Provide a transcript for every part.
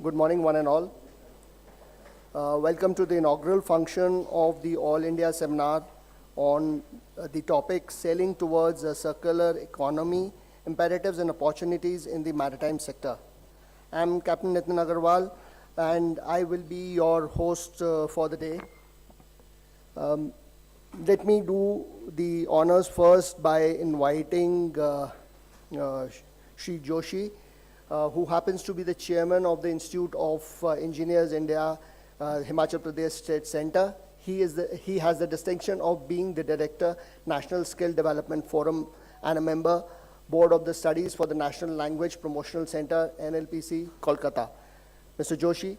Good morning, one and all. Welcome to the inaugural function of the All India Seminar on the topic Sailing Towards a Circular Economy, Imperatives and Opportunities in the Maritime Sector. I'm Captain Nitin Agarwal, and I will be your host for the day. Let me do the honors first by inviting Shri Joshi, who happens to be the chairman of the Institute of Engineers India, Himachal Pradesh State Center. He has the distinction of being the director, National Skill Development Forum, and a member, Board of the Studies for the National Language Promotional Center, NLPC, Kolkata. Mr. Joshi.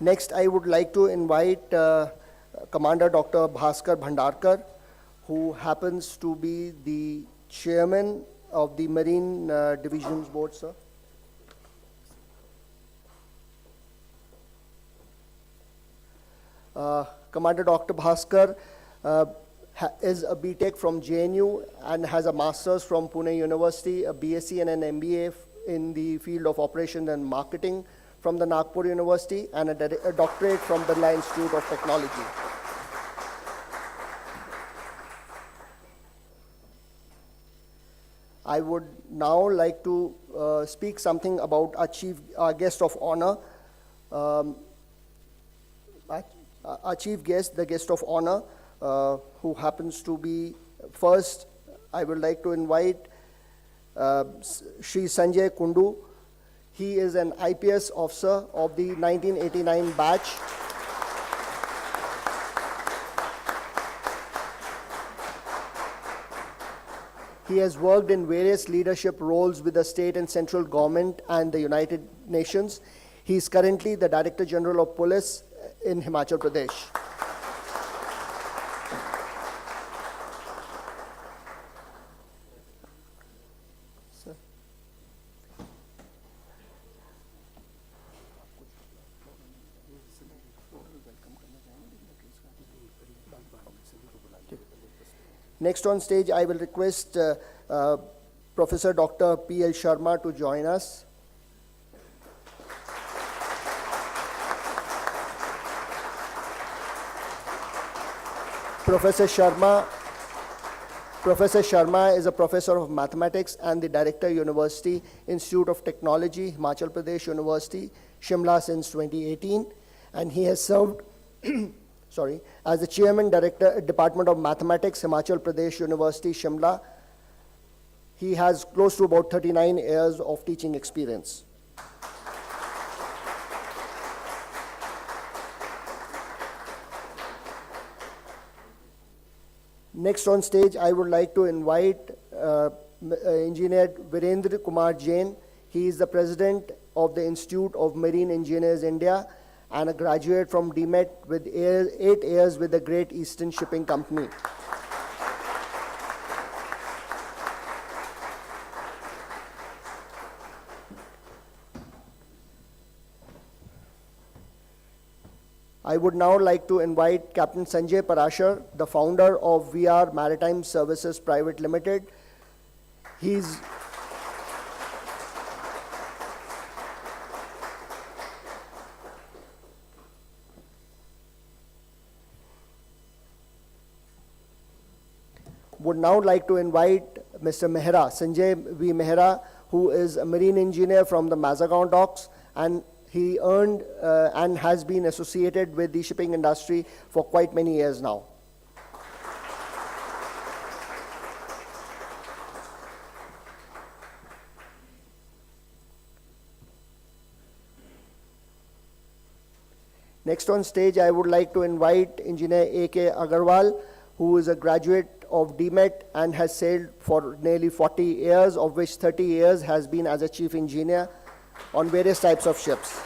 Next, I would like to invite Commander Dr. Bhaskar Bhandarkar, who happens to be the chairman of the Marine Divisions Board, sir. Commander Dr. Bhaskar is a BTech from JNU and has a master's from Pune University, a BSc and an MBA in the field of operations and marketing from the Nagpur University, and a doctorate from the Birla Institute of Technology. I would now like to speak something about our guest of honor. Our chief guest, the guest of honor, who happens to be first, I would like to invite Shri Sanjay Kundu. He is an IPS officer of the 1989 batch. He has worked in various leadership roles with the state and central government and the United Nations. He is currently the Director General of Police in Himachal Pradesh. Next on stage, I will request Professor Dr. P.L. Sharma to join us. Professor Sharma is a professor of mathematics and the Director University Institute of Technology, Himachal Pradesh University, Shimla since 2018, and he has served as the Chairman Director, Department of Mathematics, Himachal Pradesh University, Shimla. He has close to about 39 years of teaching experience. Next on stage, I would like to invite Engineer Virendra Kumar Jain. He is the President of the Institute of Marine Engineers India and a graduate from DMET with 8 years with the Great Eastern Shipping Company. I would now like to invite Captain Sanjay Parashar, the founder of VR Maritime Services Private Limited. Would now like to invite Mr. Mehra, Sanjay V. Mehra, who is a marine engineer from the Mazagon docks, and he earned and has been associated with the shipping industry for quite many years now. Next on stage, I would like to invite Engineer A.K. Agarwal, who is a graduate of DMET and has sailed for nearly 40 years, of which 30 years has been as a chief engineer on various types of ships.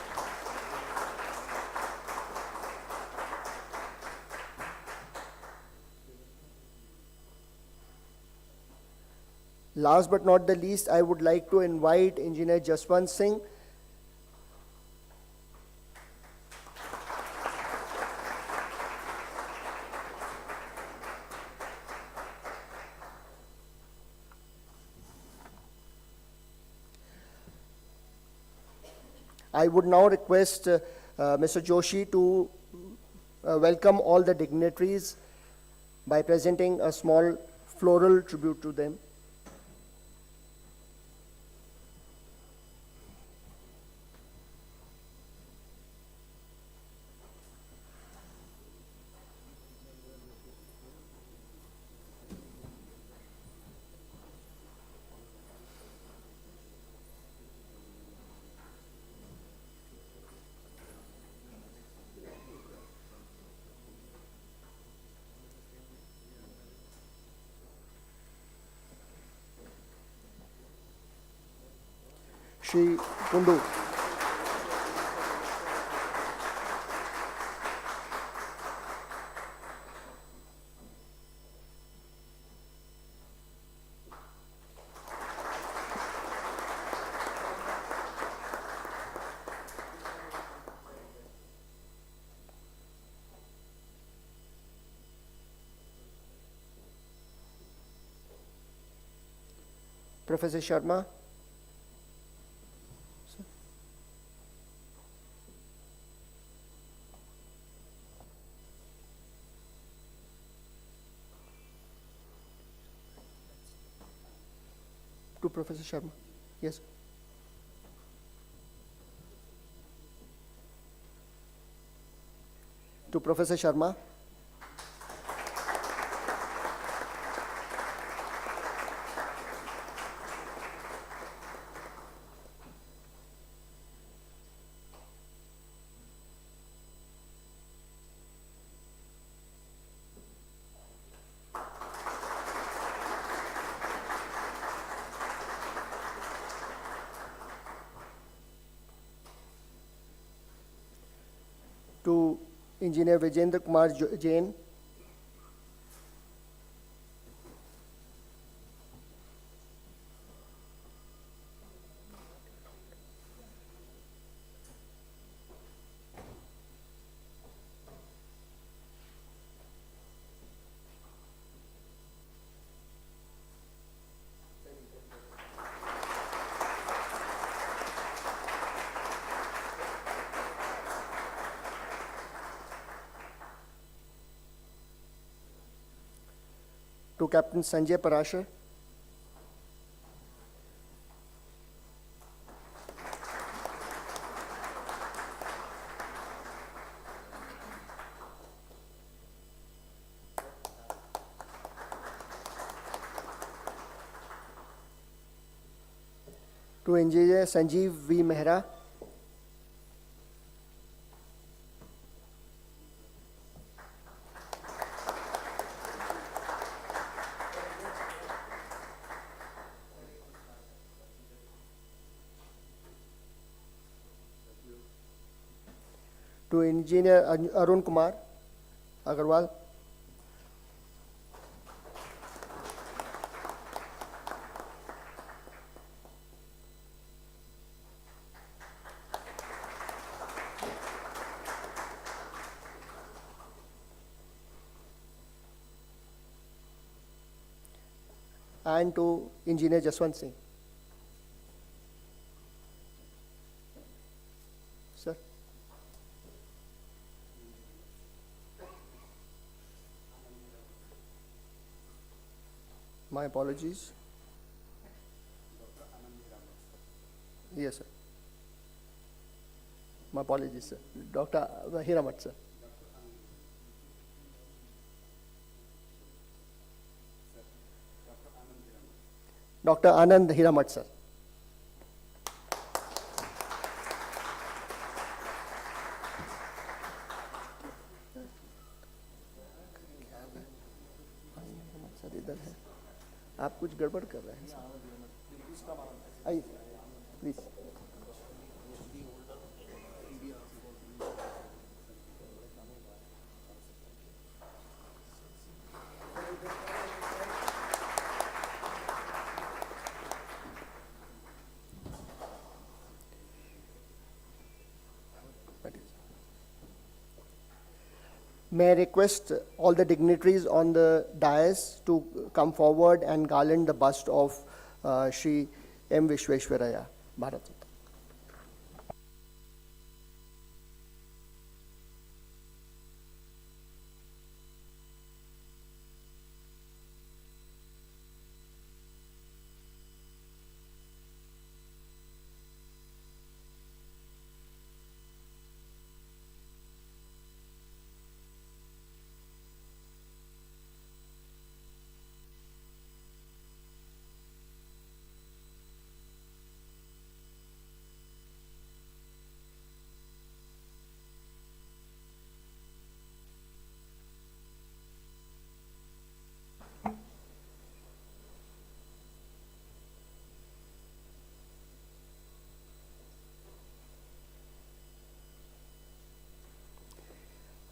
Last but not the least, I would like to invite Engineer Jaswant Singh, I would now request Mr. Joshi to welcome all the dignitaries by presenting a small floral tribute to them. Shri Kundu. Professor Sharma. To Professor Sharma. Yes. To Professor Sharma. To Engineer Vijendra Kumar Jain. To Captain Sanjay Parashar. To Engineer Sanjeev V. Mehra. To Engineer Arun Kumar Agarwal. And to Engineer Jaswant Singh. Sir. My apologies. Yes, sir. My apologies, sir. Dr. Hiramat, sir. Dr. Anand Hiramat, sir. Sir इधर है, आप कुछ गड़बड़ कर रहे हैं। आइए please. May I request all the dignitaries on the dais to come forward and garland the bust of Shri M. Vishweshwaraya, Bharat.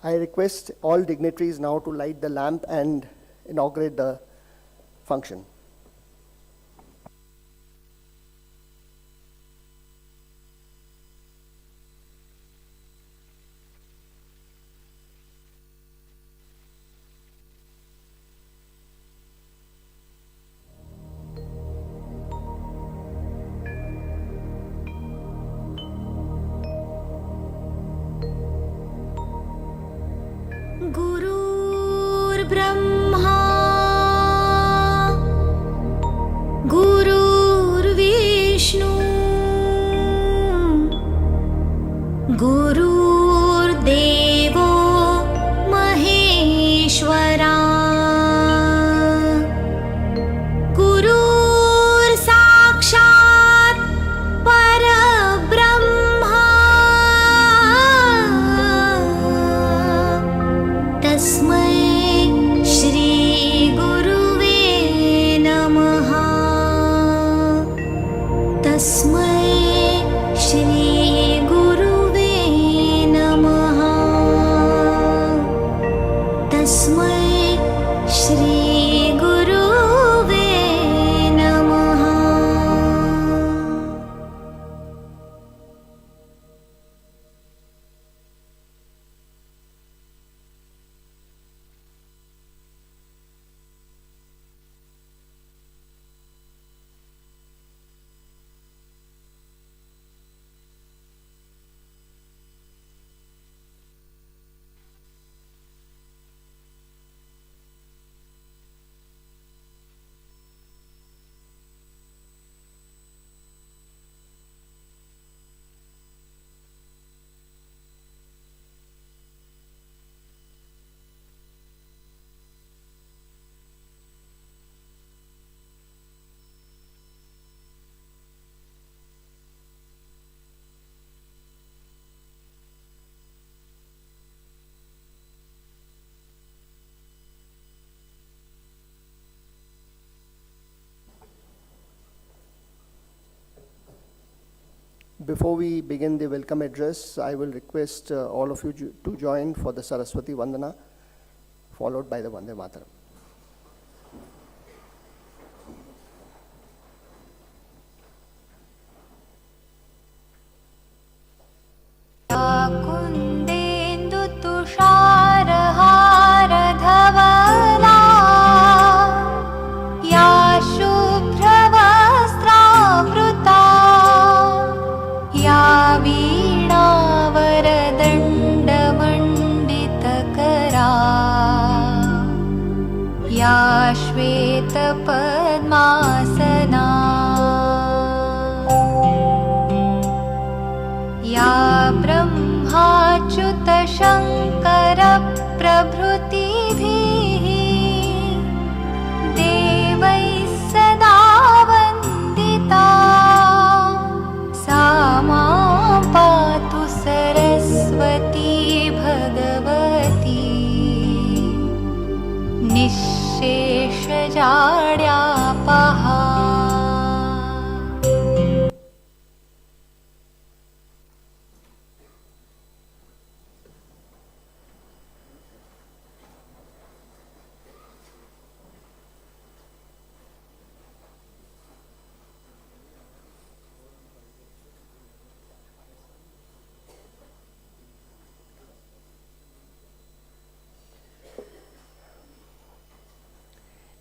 I request all dignitaries now to light the lamp and inaugurate the function. गुरुर्ब्रह्मा गुरुर्विष्णु गुरुर्देवो महेश्वरा गुरुर्साक्षात् परब्रह्मा तस्मै श्री गुरुवे नमः तस्मै श्री गुरुवे नमः तस्मै श्री गुरुवे नमः. Before we begin the welcome address, I will request all of you to join for the Saraswati Vandana, followed by the Vande Mataram. कुन्देन्दु तुषारहार धवला या शुभ्रवस्त्रावृता या वीणावरदण्डमण्डितकरा या श्वेतपद्मासना या ब्रह्माच्युतशङ्करप्रभृतिभिः देवैः सदा वन्दिता सा मां पातु Saraswati Bhagwati निःशेषजाड्यापहा.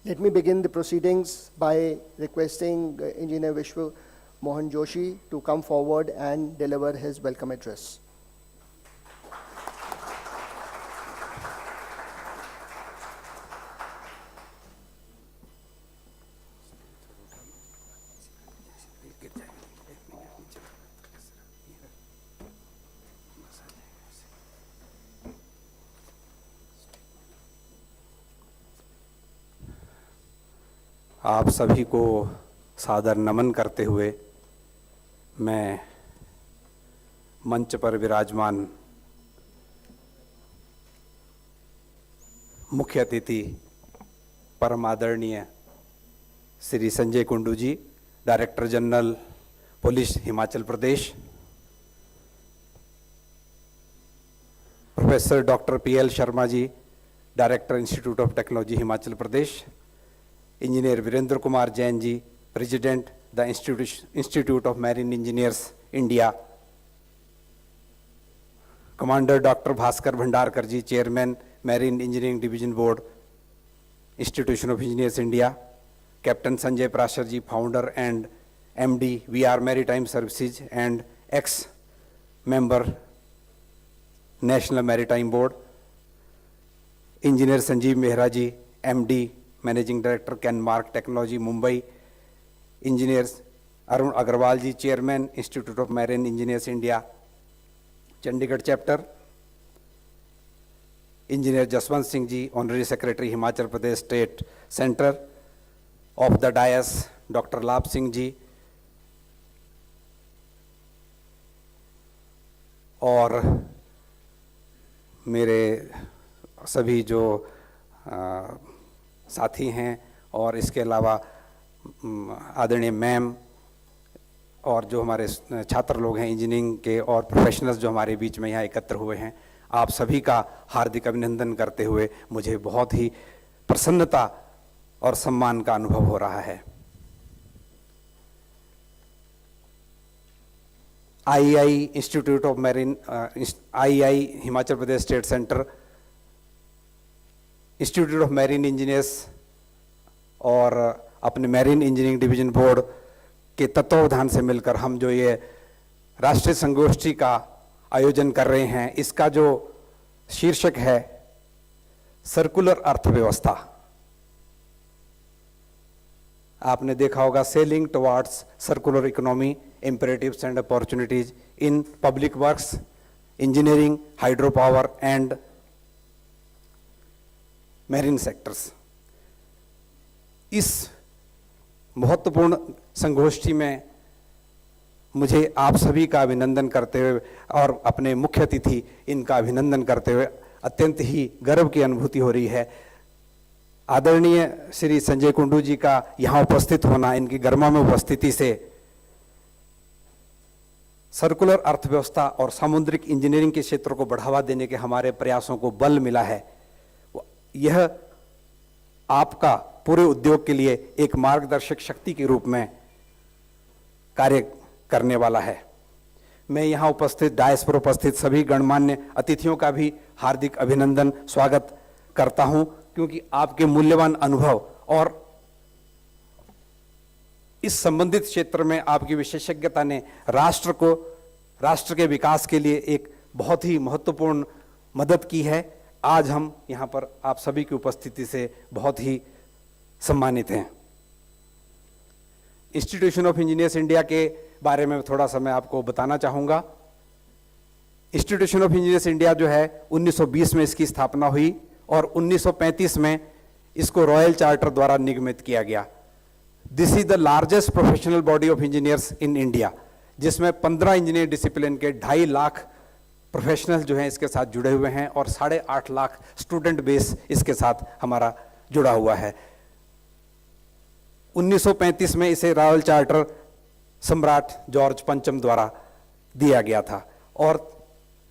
Let me begin the proceedings by requesting Engineer Vishwa Mohan Joshi to come forward and deliver his welcome address. आप सभी को सादर नमन करते हुए मैं मंच पर विराजमान मुख्य अतिथि परम आदरणीय Shri Sanjay Kundu ji, director general police Himachal Pradesh, professor doctor PL Sharma ji, director institute of technology Himachal Pradesh, engineer Virendra Kumar Jain ji, president the institute of marine engineers India, commander doctor Bhaskar Bhandarkar ji, chairman marine engineering division board, institution of engineers India, captain Sanjay Parashar ji, founder and MD VR maritime services and ex member national maritime board, engineer Sanjeev Mehra ji, MD managing director Canmark technology Mumbai, engineer Arun Agarwal ji, chairman institute of marine engineers India Chandigarh chapter, engineer Jaswant Singh ji, honorary secretary Himachal Pradesh state centre of the dais, doctor Labh Singh जी, और मेरे सभी जो साथी हैं, और इसके अलावा आदरणीय मैम और जो हमारे छात्र लोग हैं इंजीनियरिंग के और प्रोफेशनल्स जो हमारे बीच में यहाँ एकत्र हुए हैं, आप सभी का हार्दिक अभिनंदन करते हुए मुझे बहुत ही प्रसन्नता और सम्मान का अनुभव हो रहा है। IEI institute of marine, IEI Himachal Pradesh state centre, institute of marine engineers और अपने मैरीन इंजीनियरिंग डिवीजन बोर्ड के तत्वावधान से मिलकर हम जो ये राष्ट्रीय संगोष्ठी का आयोजन कर रहे हैं, इसका जो शीर्षक है सर्कुलर अर्थव्यवस्था। आपने देखा होगा selling towards circular economy, imperatives and opportunities in public works, engineering, hydro power and marine sectors. इस महत्वपूर्ण संगोष्ठी में मुझे आप सभी का अभिनंदन करते हुए और अपने मुख्य अतिथि इनका अभिनंदन करते हुए अत्यंत ही गर्व की अनुभूति हो रही है। आदरणीय श्री संजय कुंडू जी का यहाँ उपस्थित होना, इनकी गर्मा में उपस्थिति से सर्कुलर अर्थव्यवस्था और सामुद्रिक इंजीनियरिंग के क्षेत्र को बढ़ावा देने के हमारे प्रयासों को बल मिला है। यह आपका पूरे उद्योग के लिए एक मार्गदर्शक शक्ति के रूप में कार्य करने वाला है। मैं यहाँ उपस्थित, डायस पर उपस्थित सभी गणमान्य अतिथियों का भी हार्दिक अभिनंदन, स्वागत करता हूँ, क्योंकि आपके मूल्यवान अनुभव और इस संबंधित क्षेत्र में आपकी विशेषज्ञता ने राष्ट्र के विकास के लिए एक बहुत ही महत्वपूर्ण मदद की है। आज हम यहाँ पर आप सभी की उपस्थिति से बहुत ही सम्मानित हैं। इंस्टीट्यूशन ऑफ इंजीनियर्स इंडिया के बारे में थोड़ा सा मैं आपको बताना चाहूँगा। इंस्टीट्यूशन ऑफ इंजीनियर्स इंडिया जो है 1920 में इसकी स्थापना हुई और 1935 में इसको रॉयल चार्टर द्वारा निगमित किया गया। This is the largest professional body of engineers in India, जिसमें 15 इंजीनियर डिसिप्लिन के 2.5 लाख प्रोफेशनल जो हैं इसके साथ जुड़े हुए हैं और 8.5 लाख स्टूडेंट बेस इसके साथ हमारा जुड़ा हुआ है। 1935 में इसे रॉयल चार्टर सम्राट जॉर्ज पंचम द्वारा दिया गया था और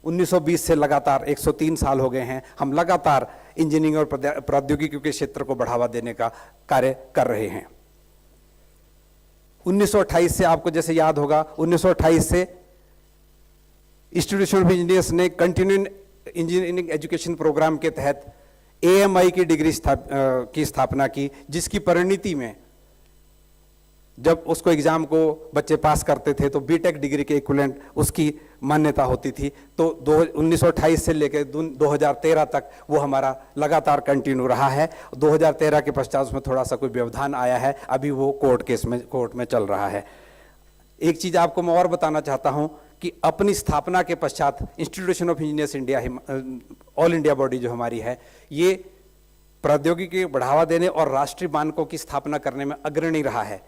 1920 से लगातार 103 साल हो गए हैं हम लगातार इंजीनियरिंग और प्रौद्योगिकी के क्षेत्र को बढ़ावा देने का कार्य कर रहे हैं। 1928 से आपको जैसे याद होगा, 1928 से इंस्टीट्यूशन ऑफ इंजीनियर्स ने कंटिन्यूइंग इंजीनियरिंग एजुकेशन प्रोग्राम के तहत AMI की डिग्री की स्थापना की, जिसकी परिणति में जब उसको एग्जाम को बच्चे पास करते थे तो बीटेक डिग्री के इक्विवेलेंट उसकी मान्यता होती थी। तो 1928 से लेकर 2013 तक वो हमारा लगातार कंटिन्यू रहा है। 2013 के पश्चात उसमें थोड़ा सा कोई व्यवधान आया है, अभी वो कोर्ट में चल रहा है। एक चीज आपको मैं और बताना चाहता हूं कि अपनी स्थापना के पश्चात institution of engineers India, all India body जो हमारी है, ये प्रौद्योगिकी को बढ़ावा देने और राष्ट्रीय मानकों की स्थापना करने में अग्रणी रहा है।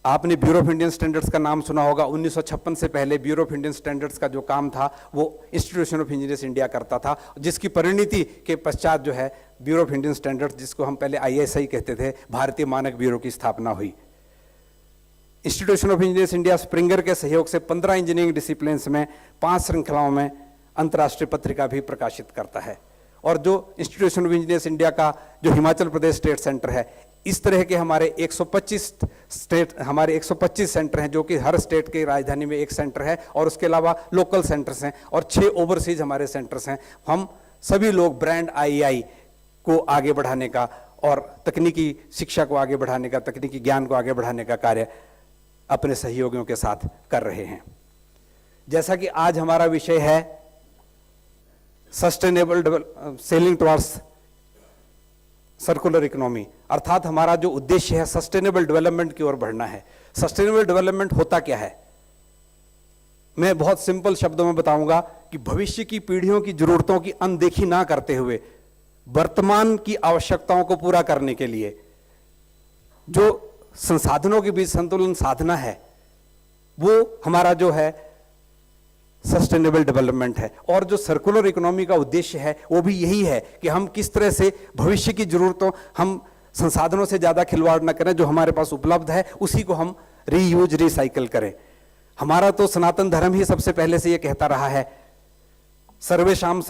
आपने ब्यूरो ऑफ इंडियन स्टैंडर्ड्स का नाम सुना होगा। 1956 से पहले ब्यूरो ऑफ इंडियन स्टैंडर्ड्स का जो काम था वो इंस्टीट्यूशन ऑफ इंजीनियर्स इंडिया करता था, जिसकी परिणति के पश्चात जो है ब्यूरो ऑफ इंडियन स्टैंडर्ड्स, जिसको हम पहले ISI कहते थे, भारतीय मानक ब्यूरो की स्थापना हुई। Institution of engineers India Springer के सहयोग से 15 इंजीनियरिंग डिसिप्लिन्स में 5 श्रृंखलाओं में अंतर्राष्ट्रीय पत्रिका भी प्रकाशित करता है। और जो इंस्टीट्यूशन ऑफ इंजीनियर्स इंडिया का जो हिमाचल प्रदेश स्टेट सेंटर है, इस तरह के हमारे 125 सेंटर हैं, जो कि हर स्टेट की राजधानी में एक सेंटर है, और उसके अलावा लोकल सेंटर्स हैं और 6 ओवरसीज हमारे सेंटर्स हैं। हम सभी लोग ब्रांड आईआई को आगे बढ़ाने का और तकनीकी शिक्षा को आगे बढ़ाने का, तकनीकी ज्ञान को आगे बढ़ाने का कार्य अपने सहयोगियों के साथ कर रहे हैं। जैसा कि आज हमारा विषय है sustainable selling towards circular economy, अर्थात हमारा जो उद्देश्य है सस्टेनेबल डेवलपमेंट की ओर बढ़ना है। सस्टेनेबल डेवलपमेंट होता क्या है? मैं बहुत सिंपल शब्दों में बताऊंगा कि भविष्य की पीढ़ियों की जरूरतों की अनदेखी ना करते हुए वर्तमान की आवश्यकताओं को पूरा करने के लिए जो संसाधनों के बीच संतुलन साधना है, वो हमारा जो है सस्टेनेबल डेवलपमेंट है। और जो सर्कुलर इकोनॉमी का उद्देश्य है वो भी यही है कि हम किस तरह से भविष्य की जरूरतों, हम संसाधनों से ज्यादा खिलवाड़ न करें, जो हमारे पास उपलब्ध है उसी को हम रीयूज रिसाइकल करें। हमारा तो सनातन धर्म ही सबसे पहले से ये कहता रहा है, सर्वेशाम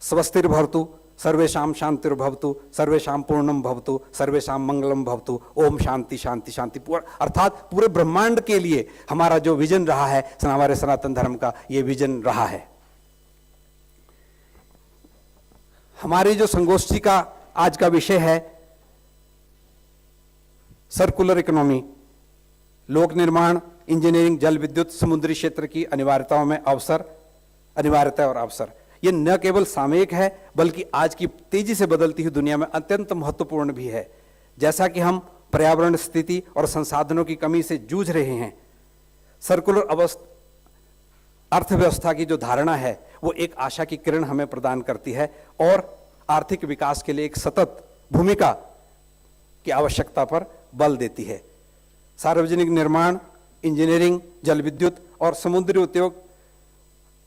स्वस्तिर्भवतु, सर्वेशाम शांतिर्भवतु, सर्वेशाम पूर्णम भवतु, सर्वेशाम मंगलम भवतु, ओम शांति शांति शांति। अर्थात पूरे ब्रह्मांड के लिए हमारा जो विजन रहा है, हमारे सनातन धर्म का ये विजन रहा है। हमारी जो संगोष्ठी का आज का विषय है सर्कुलर इकोनॉमी, लोक निर्माण, इंजीनियरिंग, जल विद्युत, समुद्री क्षेत्र की अनिवार्यताओं में अवसर, अनिवार्यता और अवसर। ये न केवल सामयिक है बल्कि आज की तेजी से बदलती हुई दुनिया में अत्यंत महत्वपूर्ण भी है। जैसा कि हम पर्यावरण स्थिति और संसाधनों की कमी से जूझ रहे हैं, सर्कुलर अर्थव्यवस्था की जो धारणा है वो एक आशा की किरण हमें प्रदान करती है और आर्थिक विकास के लिए एक सतत भूमिका की आवश्यकता पर बल देती है। सार्वजनिक निर्माण, इंजीनियरिंग, जल विद्युत और समुद्री उद्योग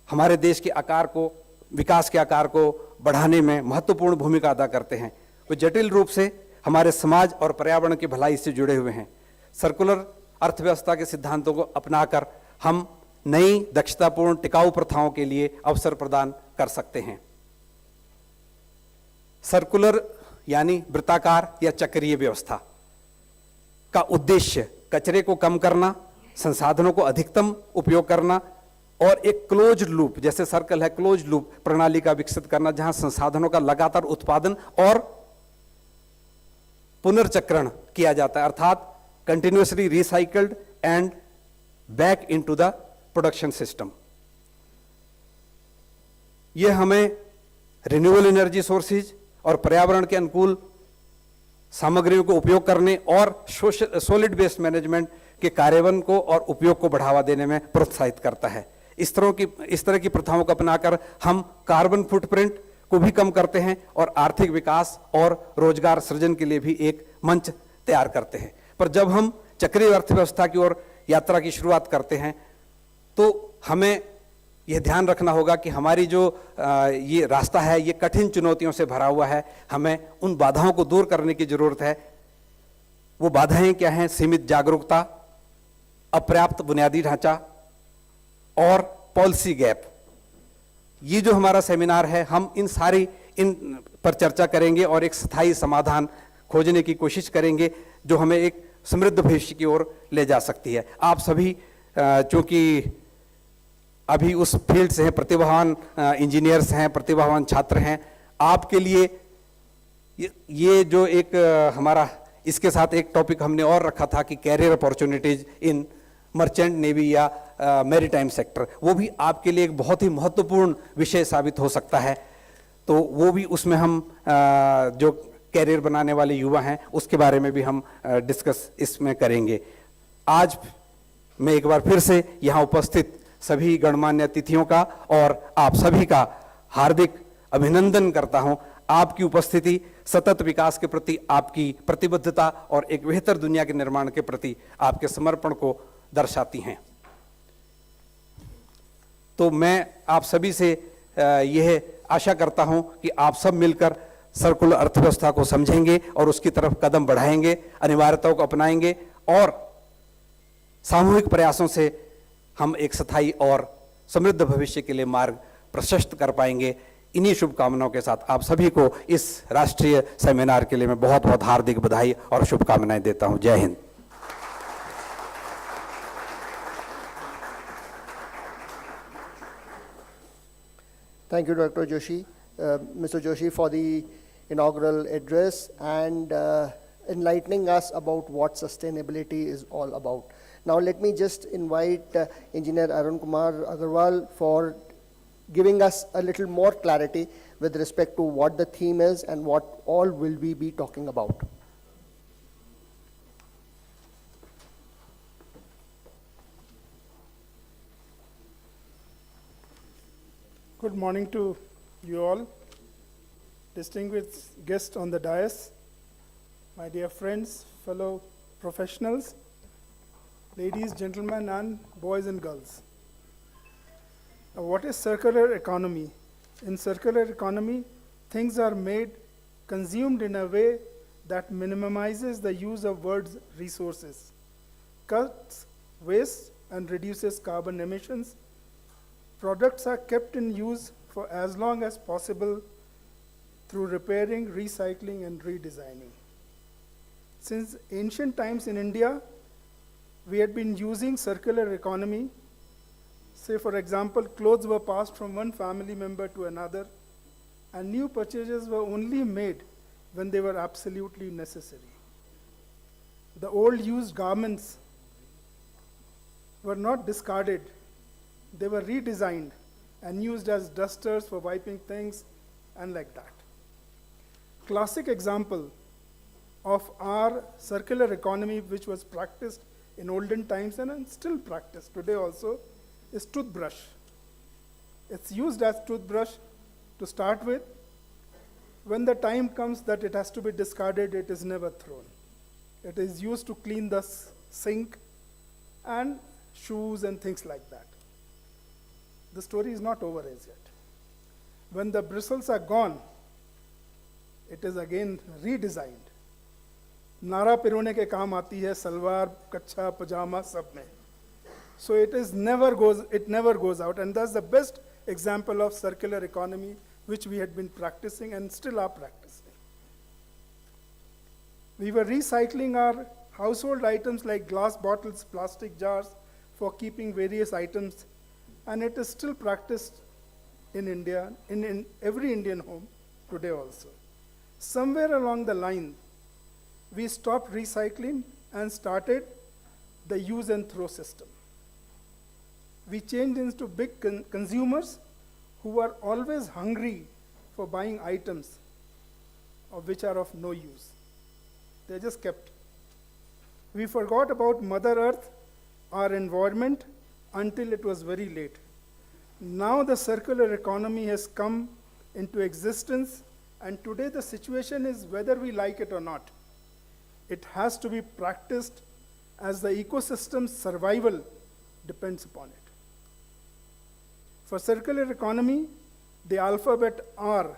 हमारे देश के आकार को, विकास के आकार को बढ़ाने में महत्वपूर्ण भूमिका अदा करते हैं। वे जटिल रूप से हमारे समाज और पर्यावरण की भलाई से जुड़े हुए हैं। सर्कुलर अर्थव्यवस्था के सिद्धांतों को अपनाकर हम नई दक्षतापूर्ण टिकाऊ प्रथाओं के लिए अवसर प्रदान कर सकते हैं। सर्कुलर यानी वृत्ताकार या चक्रीय व्यवस्था का उद्देश्य कचरे को कम करना, संसाधनों को अधिकतम उपयोग करना और एक क्लोज लूप, जैसे सर्कल है, क्लोज लूप प्रणाली का विकसित करना, जहां संसाधनों का लगातार उत्पादन और पुनर्चक्रण किया जाता है, अर्थात continuously recycled and back into the production system. यह हमें रिन्यूएबल एनर्जी सोर्सेज और पर्यावरण के अनुकूल सामग्रियों को उपयोग करने और सॉलिड वेस्ट मैनेजमेंट के कार्यान्वयन को और उपयोग को बढ़ावा देने में प्रोत्साहित करता है। इस तरह की प्रथाओं को अपनाकर हम कार्बन फुटप्रिंट को भी कम करते हैं और आर्थिक विकास और रोजगार सृजन के लिए भी एक मंच तैयार करते हैं। पर जब हम चक्रीय अर्थव्यवस्था की ओर यात्रा की शुरुआत करते हैं तो हमें यह ध्यान रखना होगा कि हमारी जो ये रास्ता है ये कठिन चुनौतियों से भरा हुआ है। हमें उन बाधाओं को दूर करने की जरूरत है। वो बाधाएं क्या हैं? सीमित जागरूकता, अपर्याप्त बुनियादी ढांचा और पॉलिसी गैप। ये जो हमारा सेमिनार है, हम इन पर चर्चा करेंगे और एक स्थायी समाधान खोजने की कोशिश करेंगे जो हमें एक समृद्ध भविष्य की ओर ले जा सकती है। आप सभी चूंकि अभी उस फील्ड से हैं, प्रतिभावान इंजीनियर्स हैं, प्रतिभावान छात्र हैं, आपके लिए ये जो एक हमारा इसके साथ एक टॉपिक हमने और रखा था कि career opportunities in merchant navy या मैरीटाइम सेक्टर, वो भी आपके लिए एक बहुत ही महत्वपूर्ण विषय साबित हो सकता है। तो वो भी उसमें हम जो कैरियर बनाने वाले युवा हैं उसके बारे में भी हम डिस्कस इसमें करेंगे। आज मैं एक बार फिर से यहाँ उपस्थित सभी गणमान्य अतिथियों का और आप सभी का हार्दिक अभिनंदन करता हूं। आपकी उपस्थिति सतत विकास के प्रति आपकी प्रतिबद्धता और एक बेहतर दुनिया के निर्माण के प्रति आपके समर्पण को दर्शाती हैं। तो मैं आप सभी से यह आशा करता हूं कि आप सब मिलकर सर्कुलर अर्थव्यवस्था को समझेंगे और उसकी तरफ कदम बढ़ाएंगे, अनिवार्यताओं को अपनाएंगे और सामूहिक प्रयासों से हम एक स्थायी और समृद्ध भविष्य के लिए मार्ग प्रशस्त कर पाएंगे। इन्हीं शुभकामनाओं के साथ आप सभी को इस राष्ट्रीय सेमिनार के लिए मैं बहुत बहुत हार्दिक बधाई और शुभकामनाएं देता हूं। जय Hind. Thank you, Dr. Joshi, Mr. Joshi, for the inaugural address and enlightening us about what sustainability is all about. Now, let me just invite Engineer Arun Kumar Agarwal for giving us a little more clarity with respect to what the theme is and what all will we be talking about. Good morning to you all, distinguished guests on the dais, my dear friends, fellow professionals, ladies, gentlemen, and boys and girls. Now, what is circular economy? In circular economy, things are made, consumed in a way that minimizes the use of world's resources, cuts waste, and reduces carbon emissions. Products are kept in use for as long as possible through repairing, recycling, and redesigning. Since ancient times in India, we had been using circular economy. Say, for example, clothes were passed from one family member to another, and new purchases were only made when they were absolutely necessary. The old used garments were not discarded. They were redesigned and used as dusters for wiping things and like that. Classic example of our circular economy, which was practiced in olden times and still practiced today also, is toothbrush. It's used as toothbrush to start with. When the time comes that it has to be discarded, it is never thrown. It is used to clean the sink and shoes and things like that. The story is not over as yet. When the bristles are gone, it is again redesigned. नारा पिरोने के काम आती है, सलवार, कच्छा, पजामा सब में. So it never goes out, and that's the best example of circular economy which we had been practicing and still are practicing. We were recycling our household items like glass bottles, plastic jars for keeping various items, and it is still practiced in India, in every Indian home today also. Somewhere along the line, we stopped recycling and started the use and throw system. We changed into big consumers who are always hungry for buying items of which are of no use. They're just kept. We forgot about Mother Earth, our environment, until it was very late. Now the circular economy has come into existence, and today the situation is whether we like it or not. It has to be practiced as the ecosystem's survival depends upon it. For circular economy, the alphabet R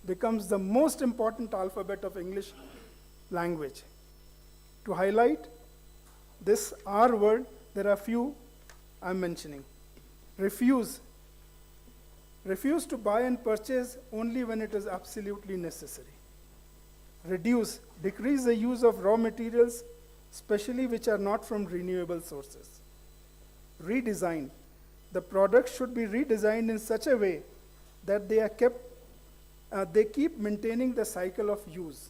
becomes the most important alphabet of English language. To highlight this R word, there are few I'm mentioning. Refuse. Refuse to buy and purchase only when it is absolutely necessary. Reduce. Decrease the use of raw materials, especially which are not from renewable sources. Redesign. The products should be redesigned in such a way that they keep maintaining the cycle of use.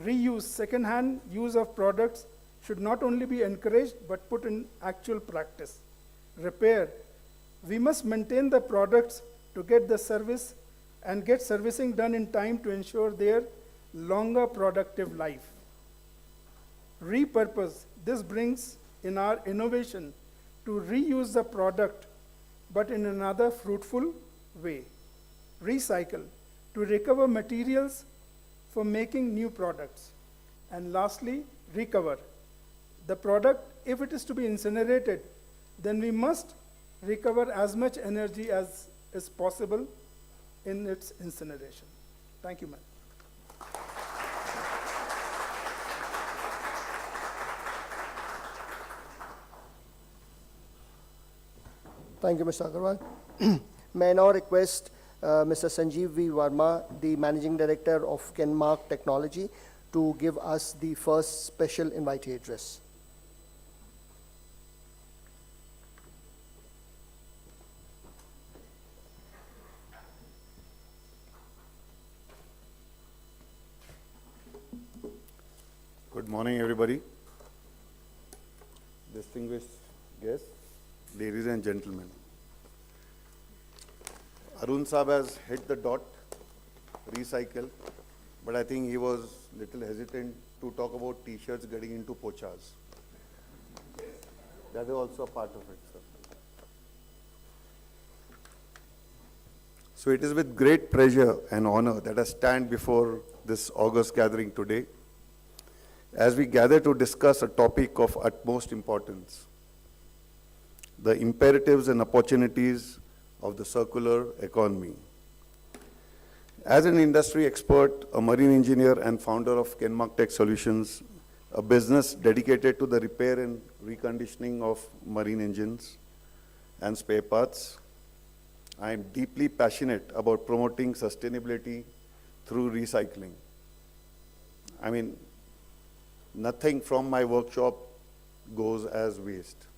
Reuse. Second-hand use of products should not only be encouraged but put in actual practice. Repair. We must maintain the products to get the service and get servicing done in time to ensure their longer productive life. Repurpose. This brings in our innovation to reuse the product but in another fruitful way. Recycle. To recover materials for making new products. And lastly, recover. The product, if it is to be incinerated, then we must recover as much energy as is possible in its incineration. Thank you, ma'am. Thank you, Mr. Agarwal. May I now request Mr. Sanjeev V. Verma, the Managing Director of Kenmark Technology, to give us the first special invitee address. Good morning, everybody. Distinguished guests, ladies and gentlemen. Arun Saab has hit the dot, recycle, but I think he was little hesitant to talk about t-shirts getting into pochas. That is also a part of it, sir. So it is with great pleasure and honor that I stand before this august gathering today, as we gather to discuss a topic of utmost importance: the imperatives and opportunities of the circular economy. As an industry expert, a marine engineer and founder of Kenmark Tech Solutions, a business dedicated to the repair and reconditioning of marine engines and spare parts, I am deeply passionate about promoting sustainability through recycling. I mean, nothing from my workshop goes as waste.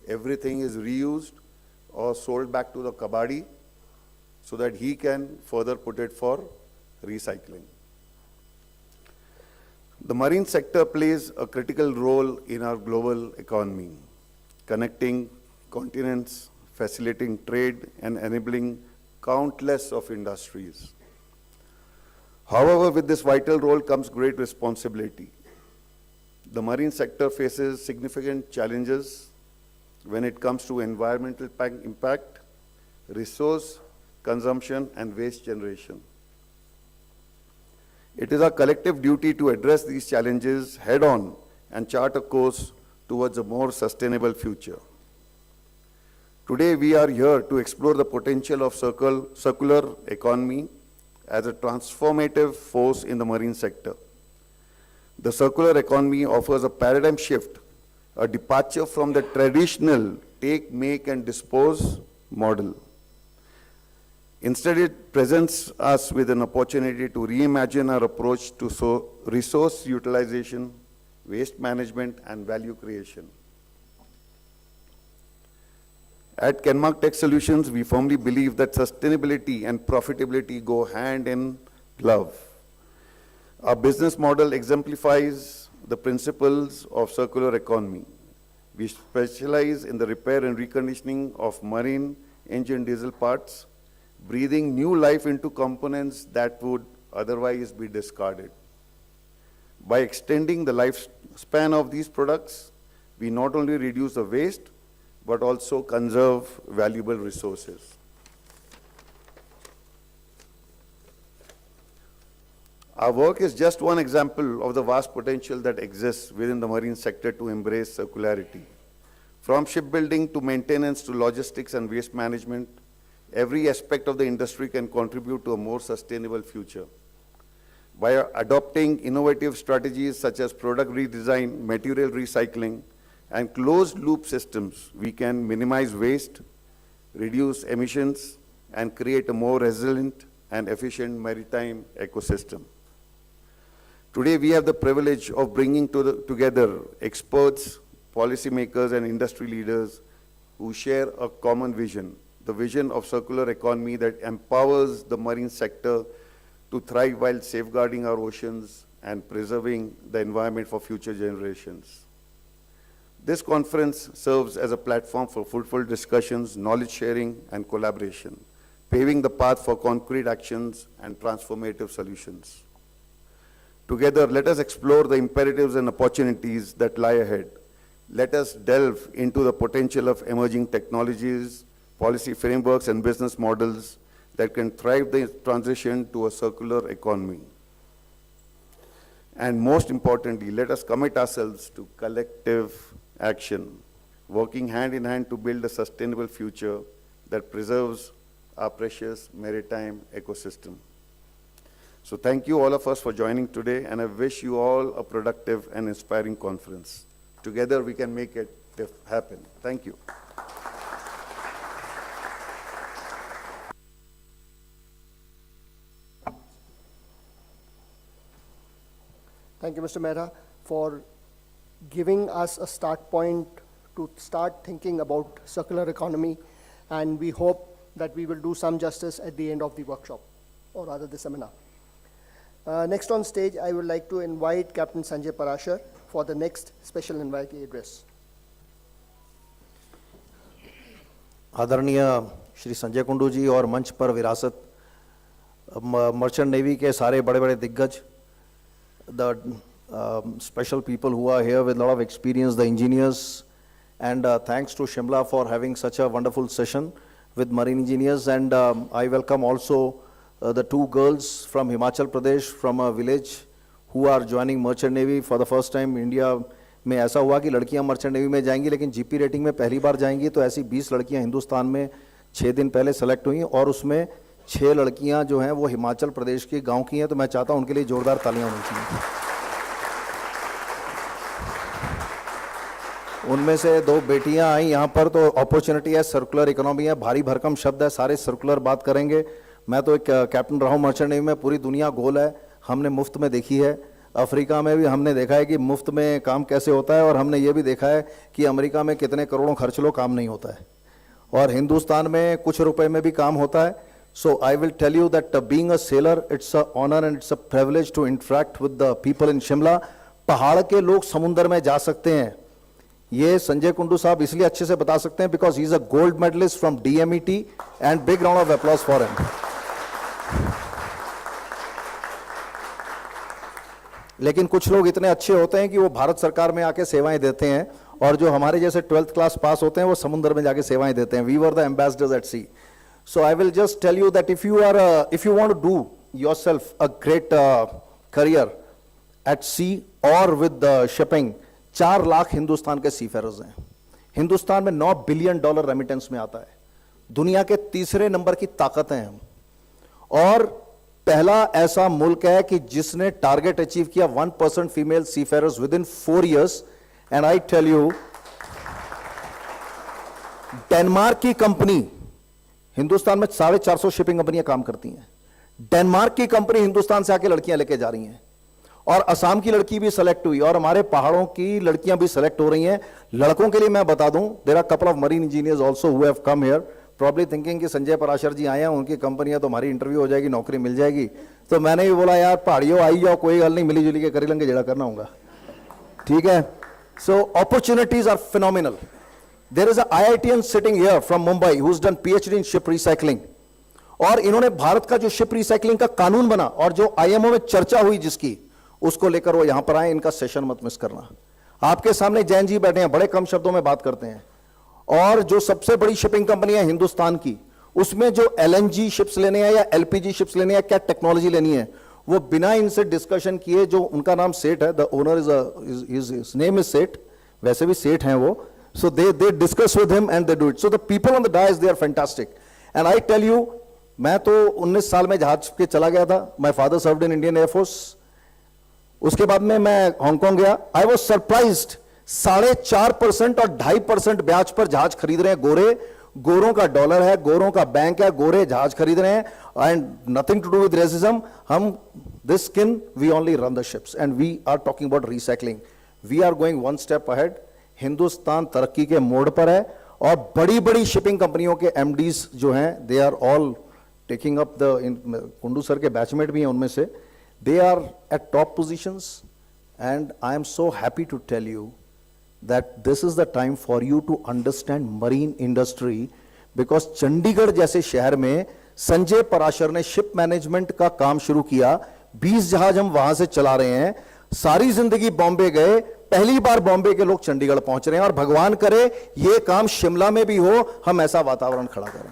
Everything is reused or sold back to the kabadi so that he can further put it for recycling. The marine sector plays a critical role in our global economy, connecting continents, facilitating trade, and enabling countless of industries. However, with this vital role comes great responsibility. The marine sector faces significant challenges when it comes to environmental impact, resource consumption, and waste generation. It is our collective duty to address these challenges head-on and chart a course towards a more sustainable future. Today, we are here to explore the potential of circular economy as a transformative force in the marine sector. The circular economy offers a paradigm shift, a departure from the traditional take, make, and dispose model. Instead, it presents us with an opportunity to reimagine our approach to resource utilization, waste management, and value creation. At Kenmark Tech Solutions, we firmly believe that sustainability and profitability go hand in glove. Our business model exemplifies the principles of circular economy. We specialize in the repair and reconditioning of marine engine diesel parts, breathing new life into components that would otherwise be discarded. By extending the lifespan of these products, we not only reduce the waste, but also conserve valuable resources. Our work is just one example of the vast potential that exists within the marine sector to embrace circularity. From shipbuilding to maintenance to logistics and waste management, every aspect of the industry can contribute to a more sustainable future. By adopting innovative strategies such as product redesign, material recycling, and closed-loop systems, we can minimize waste, reduce emissions, and create a more resilient and efficient maritime ecosystem. Today, we have the privilege of bringing together experts, policymakers, and industry leaders who share a common vision, the vision of circular economy that empowers the marine sector to thrive while safeguarding our oceans and preserving the environment for future generations. This conference serves as a platform for fruitful discussions, knowledge sharing, and collaboration, paving the path for concrete actions and transformative solutions. Together, let us explore the imperatives and opportunities that lie ahead. Let us delve into the potential of emerging technologies, policy frameworks, and business models that can thrive the transition to a circular economy. And most importantly, let us commit ourselves to collective action, working hand in hand to build a sustainable future that preserves our precious maritime ecosystem. So thank you all of us for joining today, and I wish you all a productive and inspiring conference. Together we can make it happen. Thank you. Thank you, Mr. Mehra, for giving us a start point to start thinking about circular economy, and we hope that we will do some justice at the end of the workshop, or rather the seminar. Next on stage, I would like to invite Captain Sanjay Parashar for the next special invitee address. आदरणीय श्री संजय कुंडू जी और मंच पर विरासत merchant navy के सारे बड़े बड़े दिग्गज, the special people who are here with a lot of experience, the engineers, and thanks to Shimla for having such a wonderful session with marine engineers. And I welcome also the two girls from Himachal Pradesh, from a village, who are joining merchant navy for the first time. India में ऐसा हुआ कि लड़कियां merchant navy में जाएंगी, लेकिन GP rating में पहली बार जाएंगी। तो ऐसी 20 लड़कियां हिंदुस्तान में 6 दिन पहले सेलेक्ट हुई, और उसमें 6 लड़कियां जो हैं वो हिमाचल प्रदेश के गांव की हैं। तो मैं चाहता हूं उनके लिए जोरदार तालियां होनी चाहिए। उनमें से 2 बेटियां आई यहाँ पर, तो अपॉर्चुनिटी है, सर्कुलर इकोनॉमी है, भारी भरकम शब्द है, सारे सर्कुलर बात करेंगे। मैं तो एक कैप्टन रहा हूँ मर्चेंट नेवी में, पूरी दुनिया गोल है, हमने मुफ्त में देखी है। अफ्रीका में भी हमने देखा है कि मुफ्त में काम कैसे होता है, और हमने ये भी देखा है कि अमेरिका में कितने करोड़ों खर्च लो काम नहीं होता है, और हिंदुस्तान में कुछ रुपए में भी काम होता है। So I will tell you that being a sailor, it's a honour and it's a privilege to interact with the people in Shimla. पहाड़ के लोग समुद्र में जा सकते हैं, ये संजय कुंडू साहब इसलिए अच्छे से बता सकते हैं because he is a gold medalist from DMET, and big round of applause for him. लेकिन कुछ लोग इतने अच्छे होते हैं कि वो भारत सरकार में आके सेवाएं देते हैं, और जो हमारे जैसे 12th क्लास पास होते हैं वो समुद्र में जाके सेवाएं देते हैं। We were the ambassadors at sea. So I will just tell you that if you want to do yourself a great career at sea और विद शिपिंग, 4 लाख हिंदुस्तान के सीफेरर्स हैं। हिंदुस्तान में $9 बिलियन रेमिटेंस में आता है, दुनिया के 3रे नंबर की ताकत हैं हम, और पहला ऐसा मुल्क है कि जिसने टारगेट अचीव किया 1% female seafarers within 4 years। And I tell you, Denmark की कंपनी, हिंदुस्तान में 450 शिपिंग कंपनियां काम करती हैं, डेनमार्क की कंपनी हिंदुस्तान से आके लड़कियां लेके जा रही हैं, और असम की लड़की भी सेलेक्ट हुई, और हमारे पहाड़ों की लड़कियां भी सेलेक्ट हो रही हैं। लड़कों के लिए मैं बता दूं, there are couple of marine engineers also who have come here, probably thinking कि संजय पराशर जी आए हैं, उनकी कंपनियां तो हमारी इंटरव्यू हो जाएगी, नौकरी मिल जाएगी। तो मैंने भी बोला यार पहाड़ियों आई जाओ, कोई गल नहीं, मिली जुली के कर लेंगे, जेड़ा करना होगा, ठीक है। So opportunities are phenomenal. There is a IITian sitting here from Mumbai who has done PhD in ship recycling, और इन्होंने भारत का जो शिप रिसाइकलिंग का कानून बना और जो IMO में चर्चा हुई जिसकी, उसको लेकर वो यहां पर आए। इनका सेशन मत मिस करना। आपके सामने जैन जी बैठे हैं, बड़े कम शब्दों में बात करते हैं, और जो सबसे बड़ी शिपिंग कंपनी है हिंदुस्तान की, उसमें जो LNG शिप्स लेने हैं या LPG शिप्स लेने हैं, क्या टेक्नोलॉजी लेनी है, वो बिना इनसे डिस्कशन किए, जो उनका नाम सेठ है, the owner is name is Seth, वैसे भी सेठ हैं वो, so they discuss with him and they do it. So the people on the dais they are fantastic, and I tell you, मैं तो 19 साल में जहाज के चला गया था। My father served in Indian air force. उसके बाद में मैं हांगकांग गया। आई वॉज सरप्राइज्ड, 4.5% और 2.5% ब्याज पर जहाज खरीद रहे हैं गोरे। गोरों का डॉलर है, गोरों का बैंक है, गोरे जहाज खरीद रहे हैं, and nothing to do with racism. हम this skin we only run the ships, and we are talking about recycling. We are going 1 step ahead. Hindustan तरक्की के मोड़ पर है, और बड़ी बड़ी शिपिंग कंपनियों के MDs जो हैं, they are all taking up the, Kundu sir के बैचमेट भी हैं उनमें से, they are at top positions, and I am so happy to tell you that this is the time for you to understand marine industry, because Chandigarh जैसे शहर में संजय पराशर ने ship management का काम शुरू किया। 20 जहाज हम वहां से चला रहे हैं। सारी जिंदगी बॉम्बे गए, पहली बार बॉम्बे के लोग चंडीगढ़ पहुंच रहे हैं, और भगवान करे ये काम शिमला में भी हो, हम ऐसा वातावरण खड़ा करें।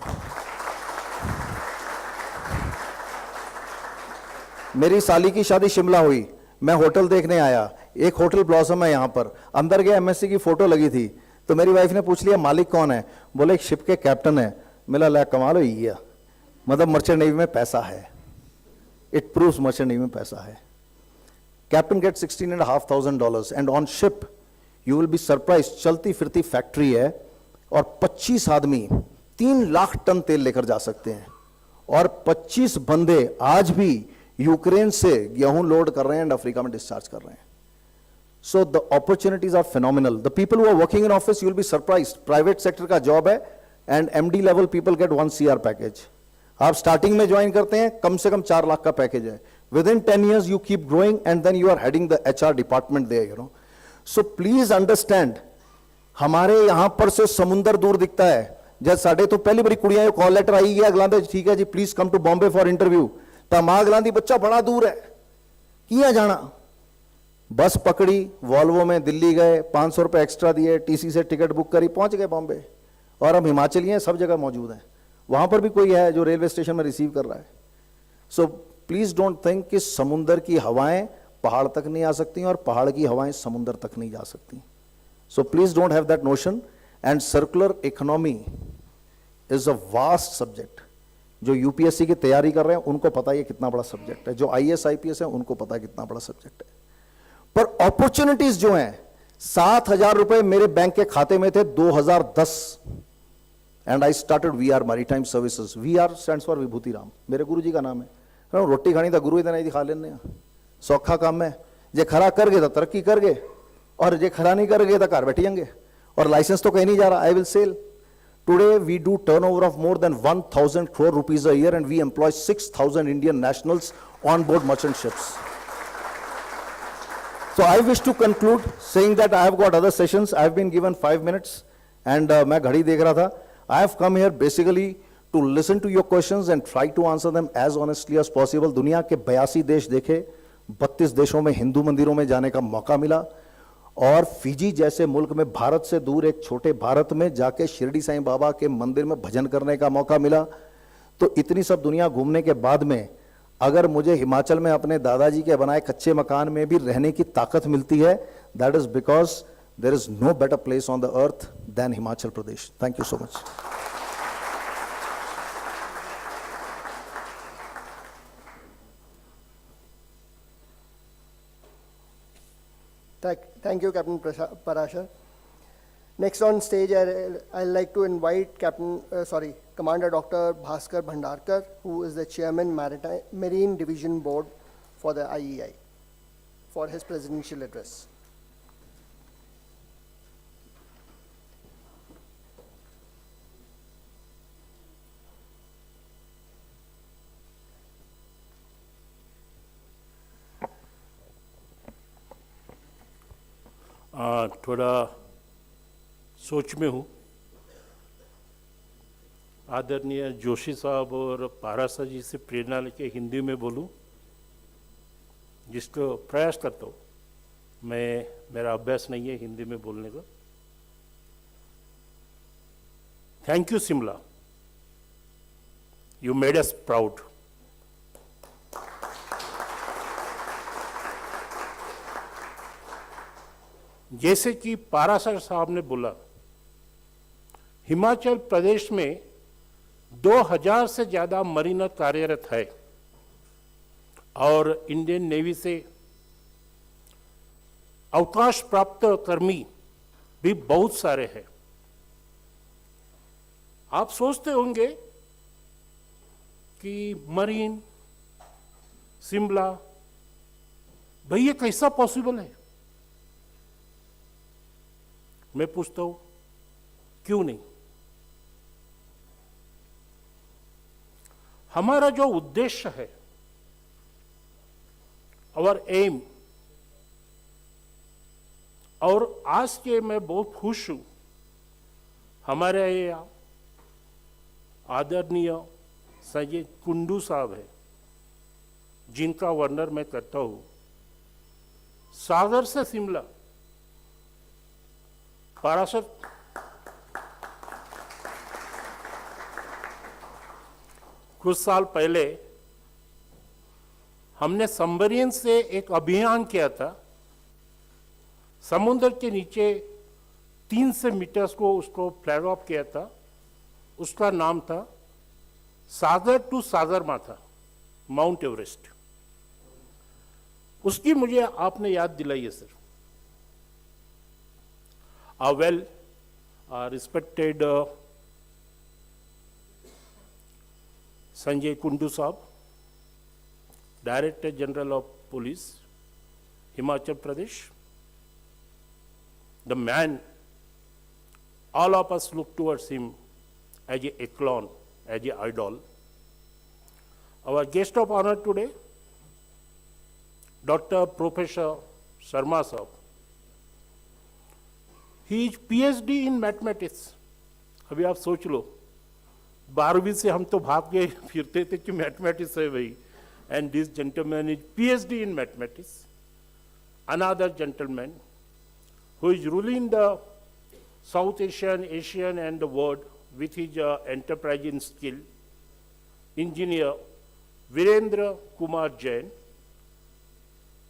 मेरी साली की शादी शिमला हुई, मैं होटल देखने आया, एक होटल ब्लॉसम है यहां पर, अंदर गया, MSc की फोटो लगी थी, तो मेरी वाइफ ने पूछ लिया मालिक कौन है, बोले एक शिप के कैप्टन है। मिला ला कमाल हो गया, मतलब मर्चेंट नेवी में पैसा है। इट प्रूव्स मर्चेंट नेवी में पैसा है। Captain get $16,500, and on ship you will be surprise, चलती फिरती फैक्ट्री है, और 25 आदमी 3 लाख टन तेल लेकर जा सकते हैं, और 25 बंदे आज भी यूक्रेन से गेहूं लोड कर रहे हैं एंड अफ्रीका में डिस्चार्ज कर रहे हैं. So the opportunities are phenomenal. The people who are working in office, you'll be surprised. Private sector का job है and MD level people get 1 CR package. आप starting में join करते हैं, कम से कम 4 लाख का package है. Within 10 years you keep growing and then you are heading the HR department there, you know. So please understand, हमारे यहाँ पर से समुंदर दूर दिखता है. जब साढ़े तो पहली बड़ी कुड़ियां कॉल लेटर आई है अगला ठीक है जी please come to Bombay for interview. तो मां अगला बच्चा बड़ा दूर है, किया जाना. बस पकड़ी, वॉल्वो में दिल्ली गए, 500 रुपए एक्स्ट्रा दिए, टीसी से टिकट बुक करी, पहुंच गए बॉम्बे. और हम हिमाचली हैं, सब जगह मौजूद हैं. वहां पर भी कोई है जो रेलवे स्टेशन में रिसीव कर रहा है. सो प्लीज डोंट थिंक कि समुंदर की हवाएं पहाड़ तक नहीं आ सकती और पहाड़ की हवाएं समुंदर तक नहीं जा सकती. So please don't have that notion. And circular economy is a vast subject. जो यूपीएससी की तैयारी कर रहे हैं उनको पता है कितना बड़ा सब्जेक्ट है, जो आईएएस आईपीएस है उनको पता है कितना बड़ा सब्जेक्ट है. पर अपॉर्चुनिटीज जो हैं, 7,000 रुपए मेरे बैंक के खाते में थे 2010 and I started VR maritime services. VR stands for Vibhuti Ram, मेरे गुरु जी का नाम है. रोटी खानी था गुरु इतना नहीं खा लेने, सौखा काम है. जे खरा कर गए तो तरक्की कर गए और जे खरा नहीं कर गए तो घर बैठी जाएंगे. और लाइसेंस तो कहीं नहीं जा रहा. I will sell. Today we do turnover of more than 1,000 crore rupees a year and we employ 6,000 Indian nationals on board merchant ships. So I wish to conclude saying that I have got other sessions. I have been given 5 minutes and मैं घड़ी देख रहा था. I have come here basically to listen to your questions and try to answer them as honestly as possible. दुनिया के 82 देश देखे, 32 देशों में हिंदू मंदिरों में जाने का मौका मिला और फिजी जैसे मुल्क में भारत से दूर एक छोटे भारत में जाके शिरडी साईं बाबा के मंदिर में भजन करने का मौका मिला. तो इतनी सब दुनिया घूमने के बाद में अगर मुझे हिमाचल में अपने दादाजी के बनाए कच्चे मकान में भी रहने की ताकत मिलती है, that is because there is no better place on the earth than Himachal Pradesh. Thank you so much. Thank you, Captain Parashar. Next on stage, I'd like to invite Commander Dr. Bhaskar Bhandarkar, who is the Chairman Marine Division Board for the IEI, for his presidential address. थोड़ा सोच में हूँ. आदरणीय जोशी साहब और पारासा जी से प्रेरणा लेके हिंदी में बोलूँ, जिसको प्रयास करता हूँ. मेरा अभ्यास नहीं है हिंदी में बोलने का. Thank you Shimla, you made us proud. जैसे कि पारासर साहब ने बोला, हिमाचल प्रदेश में 2000 से ज्यादा मरीनर कार्यरत है और इंडियन नेवी से अवकाश प्राप्त कर्मी भी बहुत सारे हैं. आप सोचते होंगे कि मरीन शिमला, भाई ये कैसा पॉसिबल है. मैं पूछता हूं क्यों नहीं. हमारा जो उद्देश्य है, आवर एम, और आज के मैं बहुत खुश हूं, हमारे यहाँ आदरणीय संजय कुंडू साहब है, जिनका वर्णन मैं करता हूं. सागर से शिमला, पारासर कुछ साल पहले हमने सबमरीन से एक अभियान किया था. समुद्र के नीचे 300 मीटर्स को उसको फ्लैग ऑफ किया था. उसका नाम था सागर टू सागरमाथा, माउंट एवरेस्ट. उसकी मुझे आपने याद दिलाई है sir. A well respected Sanjay Kundu Saab, Director General of Police, Himachal Pradesh. The man, all of us look towards him as a echelon, as an idol. Our guest of honor today, Dr. Professor Sharma Sahab. He is PhD in mathematics. अभी आप सोच लो, 12वीं से हम तो भाग गए फिरते थे कि मैथमेटिक्स है भाई. And this gentleman is PhD in mathematics. Another gentleman who is ruling the South Asian and the world with his enterprising skill, engineer Virendra Kumar Jain,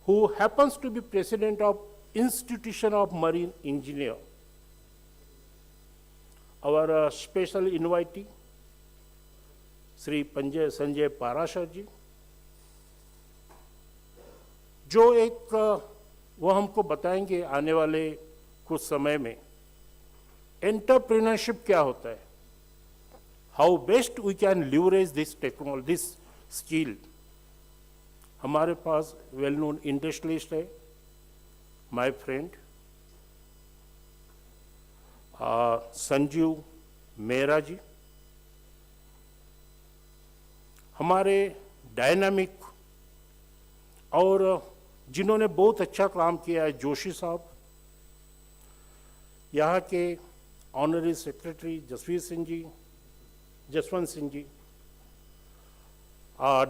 who happens to be president of Institution of Marine Engineer. Our special invitee, Sri Sanjay Parashar ji, जो एक वो हमको बताएंगे आने वाले कुछ समय में एंटरप्रेन्योरशिप क्या होता है, how best we can leverage this technology, this skill. हमारे पास वेल नोन इंडस्ट्रियलिस्ट है, माय फ्रेंड संजीव मेहरा जी, हमारे डायनामिक और जिन्होंने बहुत अच्छा काम किया है जोशी साहब, यहाँ के ऑनरी सेक्रेटरी जसवंत सिंह जी,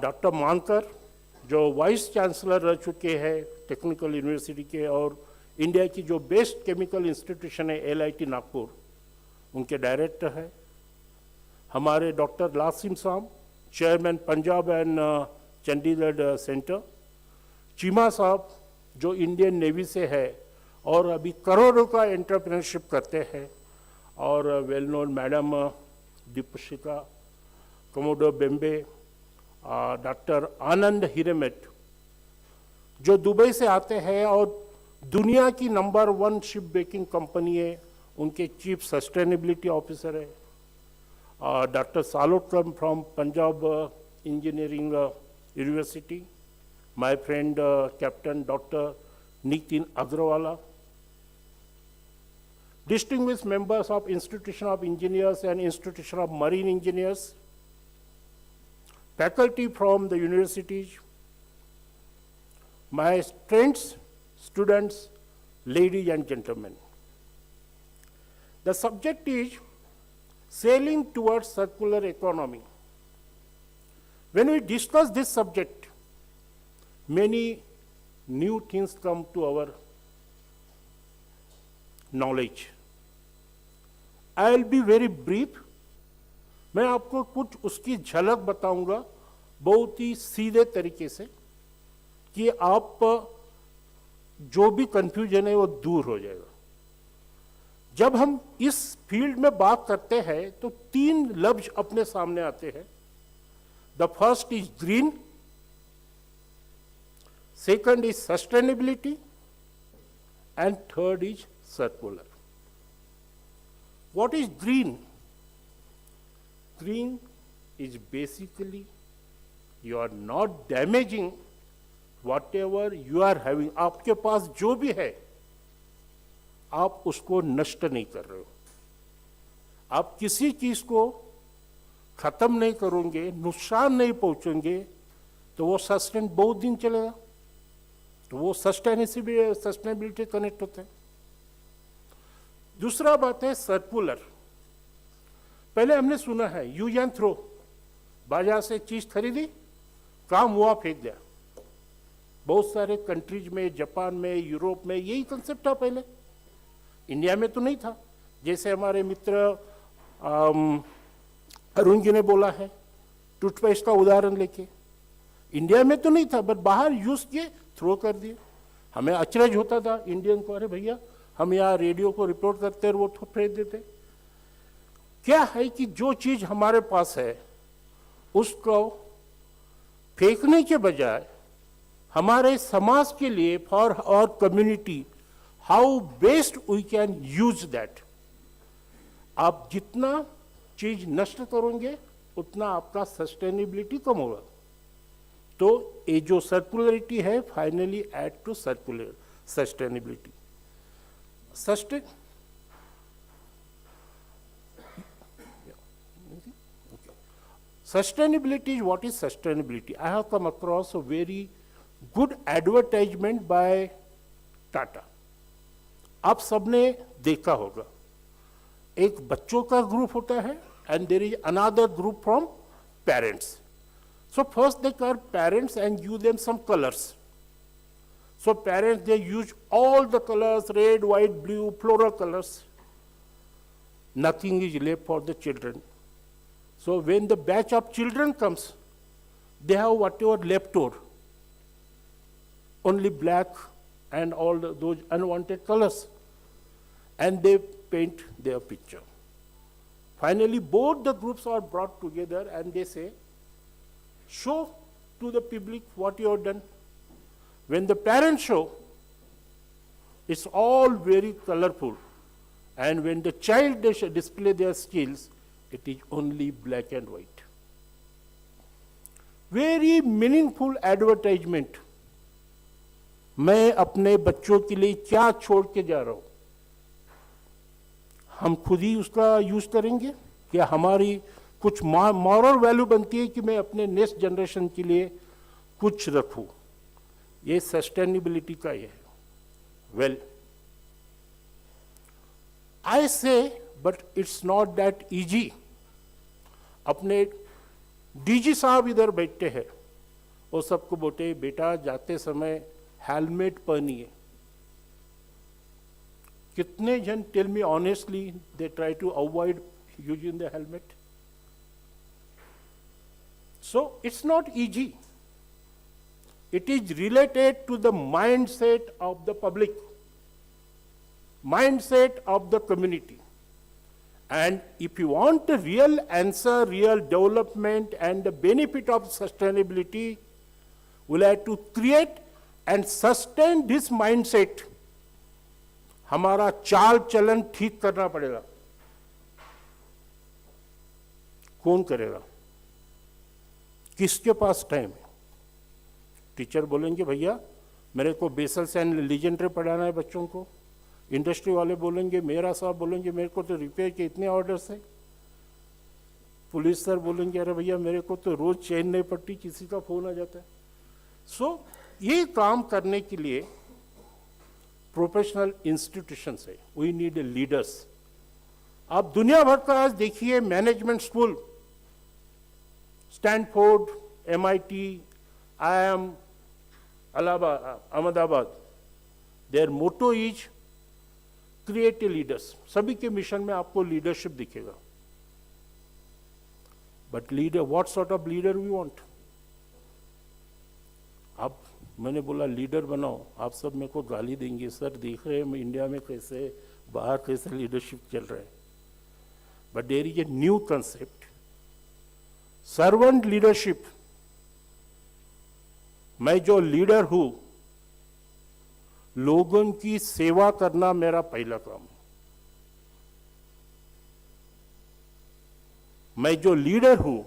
डॉक्टर मानकर जो वाइस चांसलर रह चुके हैं टेक्निकल यूनिवर्सिटी के और इंडिया की जो बेस्ट केमिकल इंस्टीट्यूशन है LIT नागपुर, उनके डायरेक्टर है. हमारे डॉक्टर लासिम साहब, chairman Punjab and Chandigarh centre. Cheema साहब जो इंडियन नेवी से है और अभी करोड़ों का एंटरप्रेन्योरशिप करते हैं. और वेल नोन मैडम दीपशिका कमोडो बेम्बे, डॉक्टर आनंद हिरेमेट जो दुबई से आते हैं और दुनिया की नंबर 1 शिप ब्रेकिंग कंपनी है, उनके चीफ सस्टेनेबिलिटी ऑफिसर है. डॉक्टर सालोटकम from Punjab engineering university, my friend Captain Dr. Nitin Agrawala, distinguished members of Institution of Engineers and Institution of Marine Engineers, faculty from the universities, my friends, students, ladies and gentlemen. The subject is sailing towards circular economy. When we discuss this subject, many new things come to our knowledge. I will be very brief. मैं आपको कुछ उसकी झलक बताऊंगा बहुत ही सीधे तरीके से कि आप जो भी कंफ्यूजन है वो दूर हो जाएगा. जब हम इस फील्ड में बात करते हैं तो 3 लफ्ज अपने सामने आते हैं. The first is green, second is sustainability, and third is circular. What is green? Green is basically you are not damaging whatever you are having. आपके पास जो भी है आप उसको नष्ट नहीं कर रहे हो. आप किसी चीज को खत्म नहीं करोगे, नुकसान नहीं पहुंचेंगे तो वो सस्टेन बहुत दिन चलेगा. तो वो सस्टेनेबिलिटी कनेक्ट होता है. दूसरा बात है सर्कुलर. पहले हमने सुना है यूज एंड थ्रो, बाजार से चीज खरीदी, काम हुआ, फेंक दिया. बहुत सारे कंट्रीज में, जापान में, यूरोप में यही कंसेप्ट था पहले. इंडिया में तो नहीं था. जैसे हमारे मित्र अरुण जी ने बोला है टूथपेस्ट का उदाहरण लेके, इंडिया में तो नहीं था बट बाहर यूज किए, थ्रो कर दिए. हमें अचरज होता था इंडियन को, अरे भैया हम यहाँ रेडियो को रिपोर्ट करते हैं, वो तो फेंक देते. क्या है कि जो चीज हमारे पास है उसको फेंकने के बजाय हमारे समाज के लिए, for our community, how best we can use that. आप जितना चीज नष्ट करोगे उतना आपका सस्टेनेबिलिटी कम होगा. तो ये जो सर्कुलरिटी है finally add to circular sustainability. Sustainability is what is sustainability. I have come across a very good advertisement by Tata. आप सबने देखा होगा, एक बच्चों का ग्रुप होता है and there is another group from parents. So first they call parents and give them some colors. So parents, they use all the colors, red, white, blue, floral colors. Nothing is left for the children. So when the batch of children comes, they have whatever left over, only black and all those unwanted colors, and they paint their picture. Finally, both the groups are brought together and they say, show to the public what you have done. When the parents show, it's all very colorful. And when the child display their skills, it is only black and white. Very meaningful advertisement. मैं अपने बच्चों के लिए क्या छोड़ के जा रहा हूं, हम खुद ही उसका यूज करेंगे क्या हमारी कुछ मॉरल वैल्यू बनती है कि मैं अपने नेक्स्ट जनरेशन के लिए कुछ रखूं. ये सस्टेनेबिलिटी का ये है. वेल, आई से but it's not that easy. अपने डीजी साहब इधर बैठते हैं, वो सबको बोलते बेटा जाते समय हेलमेट पहनिए. कितने जन tell me honestly they try to avoid using the helmet. So it's not easy. It is related to the mindset of the public, mindset of the community. And if you want a real answer, real development and the benefit of sustainability, we'll have to create and sustain this mindset. हमारा चाल चलन ठीक करना पड़ेगा. कौन करेगा? किसके पास time है? टीचर बोलेंगे भैया मेरे को बेसल्स एंड लीजेंडरी पढ़ाना है बच्चों को. इंडस्ट्री वाले बोलेंगे, मेरा साहब बोलेंगे मेरे को तो रिपेयर के इतने ऑर्डर्स है. पुलिस सर बोलेंगे अरे भैया मेरे को तो रोज चैन नहीं पड़ती, किसी का फोन आ जाता है. सो ये काम करने के लिए प्रोफेशनल इंस्टीट्यूशंस है. We need leaders. आप दुनिया भर का आज देखिए management school, Stanford, MIT, IIM, Ahmedabad, their motto is create a leaders. सभी के मिशन में आपको लीडरशिप दिखेगा. But leader, what sort of leader we want? आप, मैंने बोला लीडर बनाओ, आप सब मेरे को गाली देंगे, सर देख रहे हैं इंडिया में कैसे बाहर कैसे लीडरशिप चल रहा है. But there is a new concept, servant leadership. मैं जो लीडर हूं, लोगों की सेवा करना मेरा पहला काम. मैं जो लीडर हूं,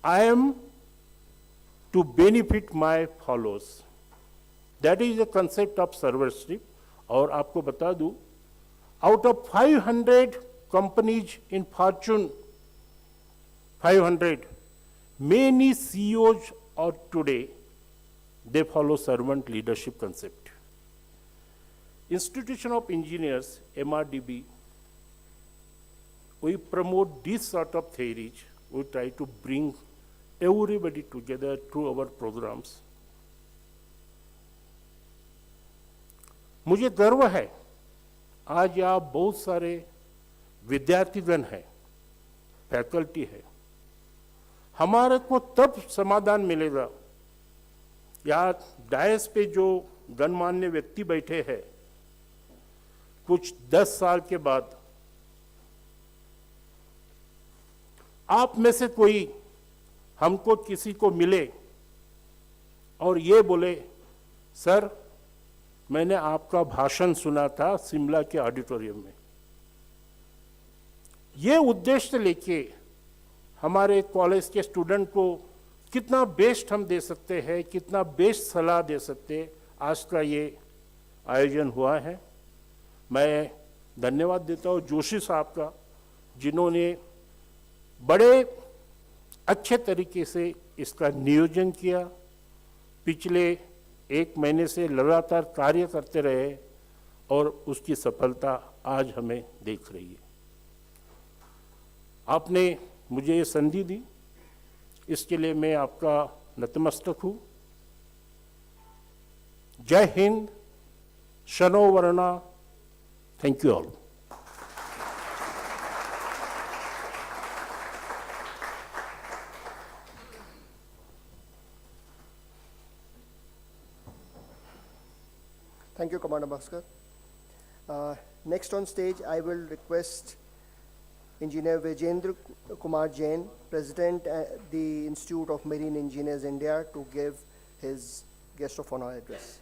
I am to benefit my followers. That is the concept of servership. और आपको बता दूं, out of 500 companies in Fortune 500, many CEOs or today they follow servant leadership concept. Institution of Engineers, MRDB, we promote this sort of theories. We try to bring everybody together through our programs. मुझे गर्व है आज यहाँ बहुत सारे विद्यार्थीगण हैं, faculty है. हमारे को तब समाधान मिलेगा, या डायस पे जो गणमान्य व्यक्ति बैठे हैं, कुछ 10 साल के बाद आप में से कोई हमको किसी को मिले और ये बोले सर मैंने आपका भाषण सुना था शिमला के ऑडिटोरियम में. ये उद्देश्य लेके हमारे कॉलेज के स्टूडेंट को कितना बेस्ट हम दे सकते हैं, कितना बेस्ट सलाह दे सकते हैं, आज का ये आयोजन हुआ है। मैं धन्यवाद देता हूँ जोशी साहब का, जिन्होंने बड़े अच्छे तरीके से इसका नियोजन किया। पिछले 1 महीने से लगातार कार्य करते रहे और उसकी सफलता आज हमें दिख रही है। आपने मुझे ये संधि दी, इसके लिए मैं आपका नतमस्तक हूँ। जय हिंद, Shano Varna, thank you all. Thank you, Commander Bhaskar. Next on stage, I will request Engineer Vijendra Kumar Jain, President at the Institute of Marine Engineers India, to give his guest of honor address.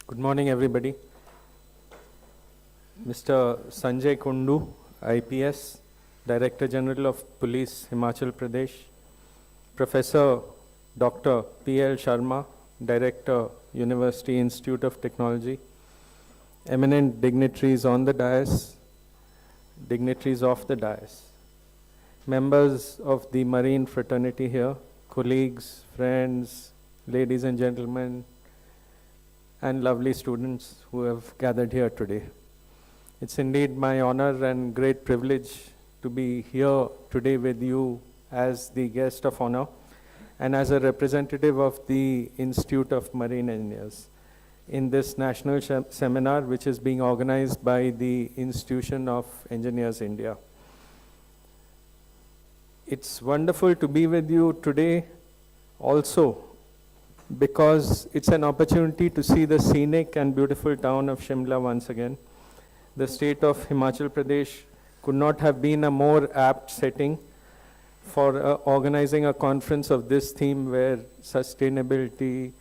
Good morning, everybody. Mr. Sanjay Kundu, IPS, Director General of Police, Himachal Pradesh. Professor Dr. P.L. Sharma, Director, University Institute of Technology. Eminent dignitaries on the dais, dignitaries off the dais. Members of the marine fraternity here, colleagues, friends, ladies and gentlemen, and lovely students who have gathered here today. It's indeed my honor and great privilege to be here today with you as the guest of honor and as a representative of the Institute of Marine Engineers in this national seminar which is being organized by the Institution of Engineers India. It's wonderful to be with you today also because it's an opportunity to see the scenic and beautiful town of Shimla once again. The state of Himachal Pradesh could not have been a more apt setting for organizing a conference of this theme where sustainability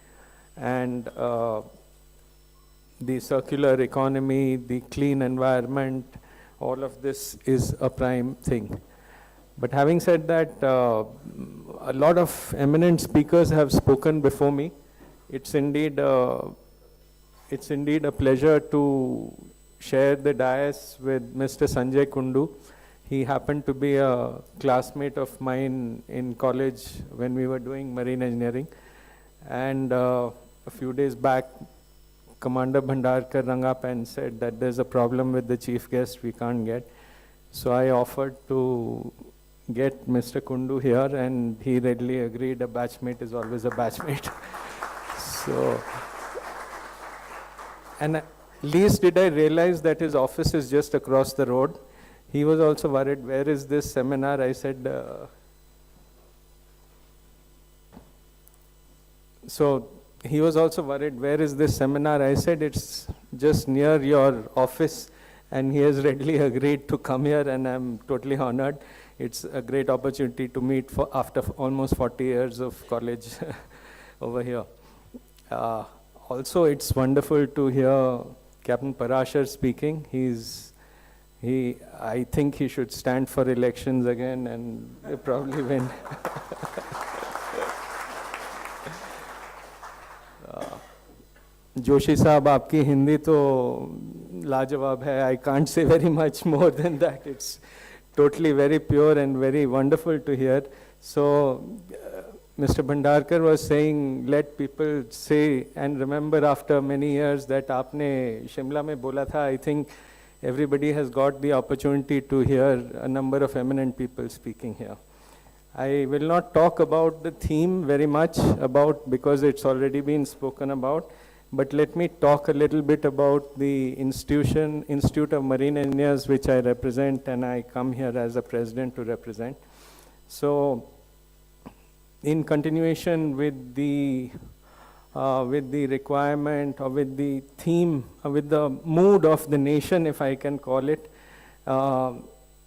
and the circular economy, the clean environment, all of this is a prime thing. But having said that, a lot of eminent speakers have spoken before me. It's indeed a pleasure to share the dais with Mr. Sanjay Kundu. He happened to be a classmate of mine in college when we were doing marine engineering. And a few days back, Commander Bhandarkar rang up and said that there's a problem with the chief guest we can't get. So I offered to get Mr. Kundu here and he readily agreed. A batchmate is always a batchmate. So, and least did I realize that his office is just across the road. He was also worried, where is this seminar? I said, so he was also worried, where is this seminar? I said, it's just near your office. And he has readily agreed to come here and I'm totally honored. It's a great opportunity to meet after almost 40 years of college over here. Also, it's wonderful to hear Captain Parashar speaking. I think he should stand for elections again and probably win. Joshi Saab, आपकी हिंदी तो लाजवाब है. I can't say very much more than that. It's totally very pure and very wonderful to hear. So, Mr. Bhandarkar was saying, let people say and remember after many years that आपने शिमला में बोला था. I think everybody has got the opportunity to hear a number of eminent people speaking here. I will not talk about the theme very much because it's already been spoken about. But let me talk a little bit about the Institute of Marine Engineers, which I represent, and I come here as a president to represent. So, in continuation with the requirement or with the theme, with the mood of the nation, if I can call it,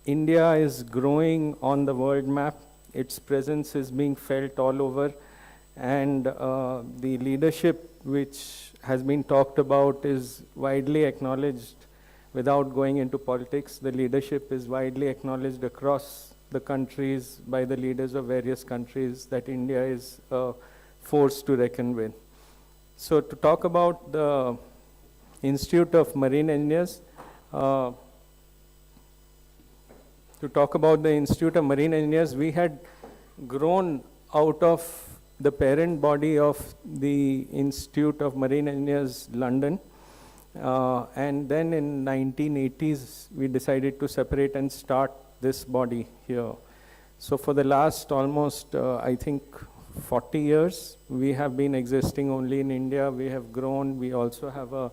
India is growing on the world map. Its presence is being felt all over. And the leadership which has been talked about is widely acknowledged. Without going into politics, the leadership is widely acknowledged across the countries by the leaders of various countries that India is a force to reckon with. So to talk about the Institute of Marine Engineers, we had grown out of the parent body of the Institute of Marine Engineers, London. And then in 1980s, we decided to separate and start this body here. So for the last almost, I think, 40 years, we have been existing only in India. We have grown. We also have a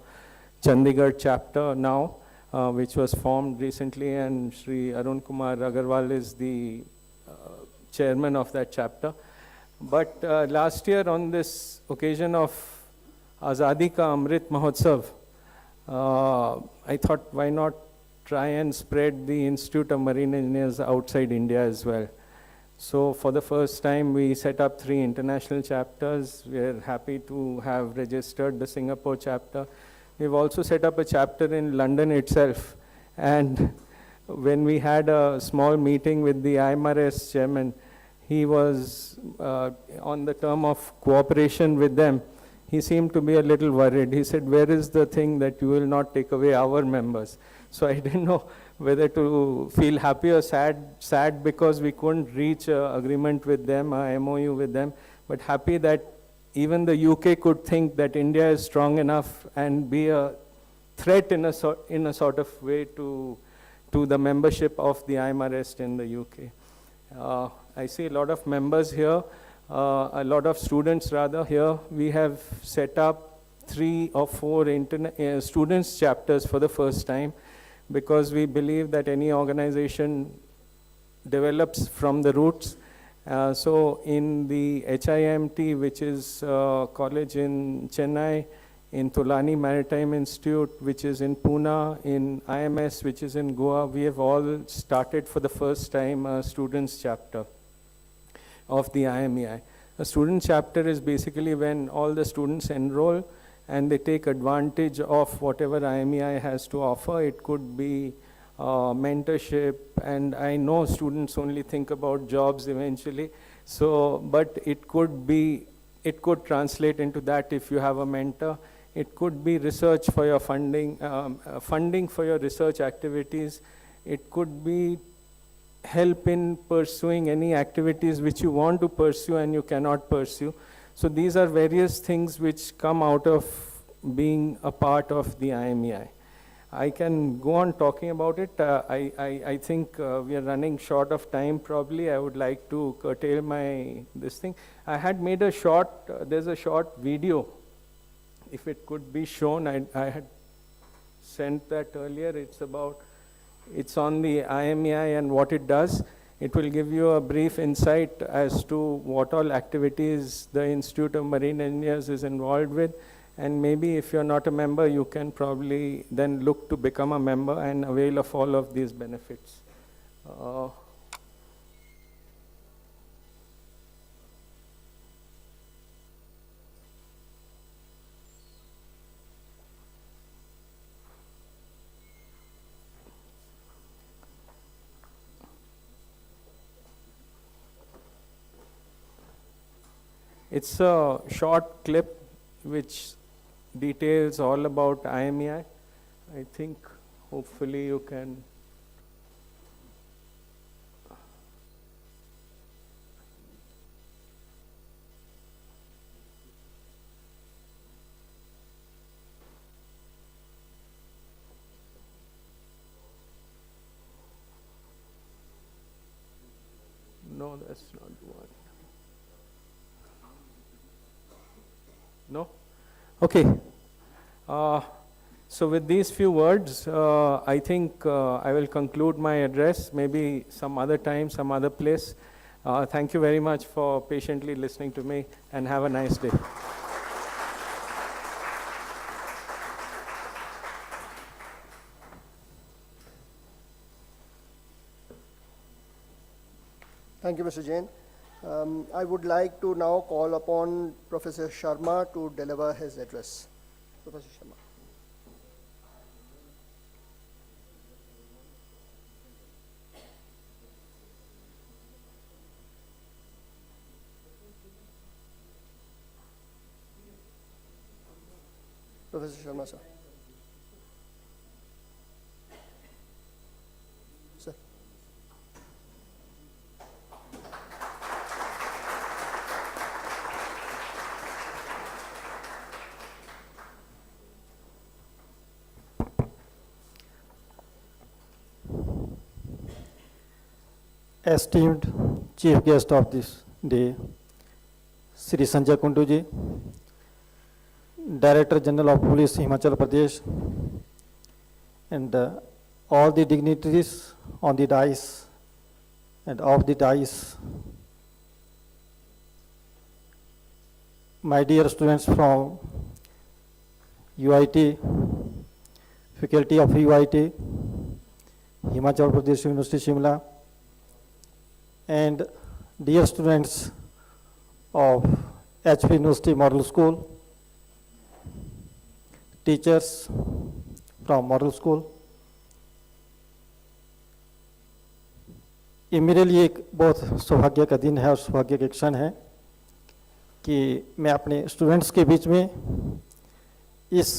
Chandigarh chapter now, which was formed recently, and Sri Arun Kumar Agarwal is the chairman of that chapter. But last year, on this occasion of Azadi Ka Amrit Mahotsav, I thought, why not try and spread the Institute of Marine Engineers outside India as well. So for the first time, we set up 3 international chapters. We are happy to have registered the Singapore chapter. We've also set up a chapter in London itself. And when we had a small meeting with the IMRS chairman, he was on the term of cooperation with them. He seemed to be a little worried. He said, where is the thing that you will not take away our members? So I didn't know whether to feel happy or sad because we couldn't reach an agreement with them, a MOU with them, but happy that even the UK could think that India is strong enough and be a threat in a sort of way to the membership of the IMRS in the UK. I see a lot of members here. A lot of students rather here. We have set up 3 or 4 students chapters for the first time because we believe that any organization develops from the roots. So in the HIMT, which is college in Chennai, in Tulani Maritime Institute, which is in Pune, in IMS, which is in Goa, we have all started for the first time a students chapter of the IMEI. A student chapter is basically when all the students enroll and they take advantage of whatever IMEI has to offer. It could be mentorship, and I know students only think about jobs eventually. So, but it could translate into that if you have a mentor. It could be research for your funding, funding for your research activities. It could be help in pursuing any activities which you want to pursue and you cannot pursue. So these are various things which come out of being a part of the IMEI. I can go on talking about it. I think we are running short of time probably. I would like to curtail this thing. I had made there's a short video. If it could be shown, I had sent that earlier. It's on the IMEI and what it does. It will give you a brief insight as to what all activities the Institute of Marine Engineers is involved with. And maybe if you're not a member, you can probably then look to become a member and avail of all of these benefits. It's a short clip which details all about IMEI. I think hopefully you can. No, that's not the one. No? Okay. So with these few words, I think I will conclude my address, maybe some other time, some other place. Thank you very much for patiently listening to me, and have a nice day. Thank you, Mr. Jain. I would like to now call upon Professor Sharma to deliver his address. Professor Sharma. Professor Sharma, sir. Sir. Esteemed chief guest of this day, Sri Sanjay Kundu ji, Director General of Police, Himachal Pradesh, and all the dignitaries on the dais and off the dais, my dear students from UIT, faculty of UIT, Himachal Pradesh University Shimla, and dear students of HP University Model School, teachers from Model School, ये मेरे लिए एक बहुत सौभाग्य का दिन है और सौभाग्य का क्षण है कि मैं अपने स्टूडेंट्स के बीच में इस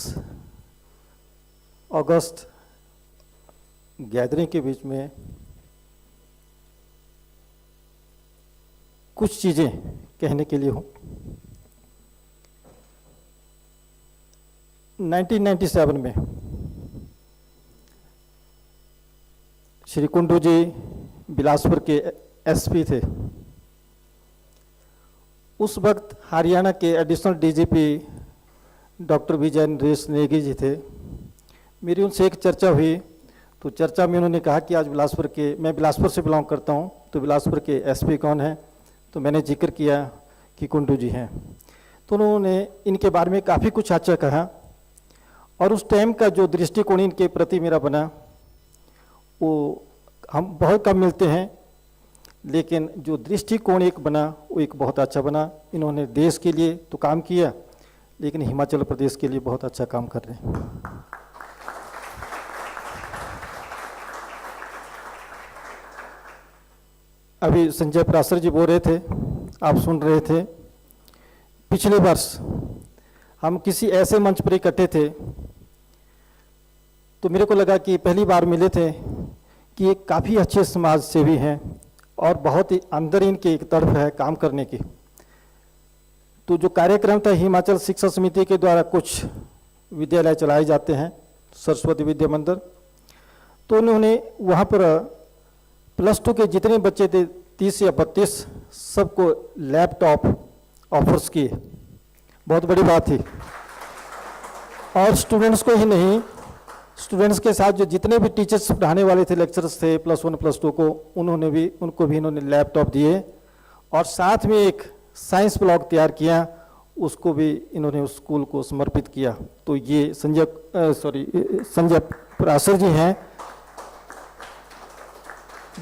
अगस्त गैदरिंग के बीच में कुछ चीज़ें कहने के लिए हूँ। 1997 में श्री कुंडू जी बिलासपुर के एसपी थे। उस वक्त हरियाणा के एडिशनल डीजीपी डॉक्टर विजय नरेश नेगी जी थे। मेरी उनसे एक चर्चा हुई, तो चर्चा में उन्होंने कहा कि आज मैं बिलासपुर से बिलोंग करता हूँ, तो बिलासपुर के एसपी कौन है? तो मैंने जिक्र किया कि कुंडू जी हैं। तो उन्होंने इनके बारे में काफ़ी कुछ अच्छा कहा और उस टाइम का जो दृष्टिकोण इनके प्रति मेरा बना, वो हम बहुत कम मिलते हैं, लेकिन जो दृष्टिकोण एक बना वो एक बहुत अच्छा बना। इन्होंने देश के लिए तो काम किया, लेकिन हिमाचल प्रदेश के लिए बहुत अच्छा काम कर रहे हैं। अभी संजय पराशर जी बोल रहे थे, आप सुन रहे थे। पिछले वर्ष हम किसी ऐसे मंच पर इकट्ठे थे, तो मेरे को लगा कि पहली बार मिले थे कि ये काफ़ी अच्छे समाज सेवी हैं और बहुत ही अंदर इनके एक तड़प है काम करने की। तो जो कार्यक्रम था हिमाचल शिक्षा समिति के द्वारा कुछ विद्यालय चलाए जाते हैं, सरस्वती विद्या मंदिर, तो उन्होंने वहाँ पर +2 के जितने बच्चे थे 30 या 32 सबको लैपटॉप ऑफर्स किए। बहुत बड़ी बात थी। और स्टूडेंट्स को ही नहीं, स्टूडेंट्स के साथ जो जितने भी टीचर्स पढ़ाने वाले थे, लेक्चरर्स थे +1 +2 को, उनको भी इन्होंने लैपटॉप दिए और साथ में एक साइंस ब्लॉग तैयार किया, उसको भी इन्होंने उस स्कूल को समर्पित किया। तो ये संजय पराशर जी हैं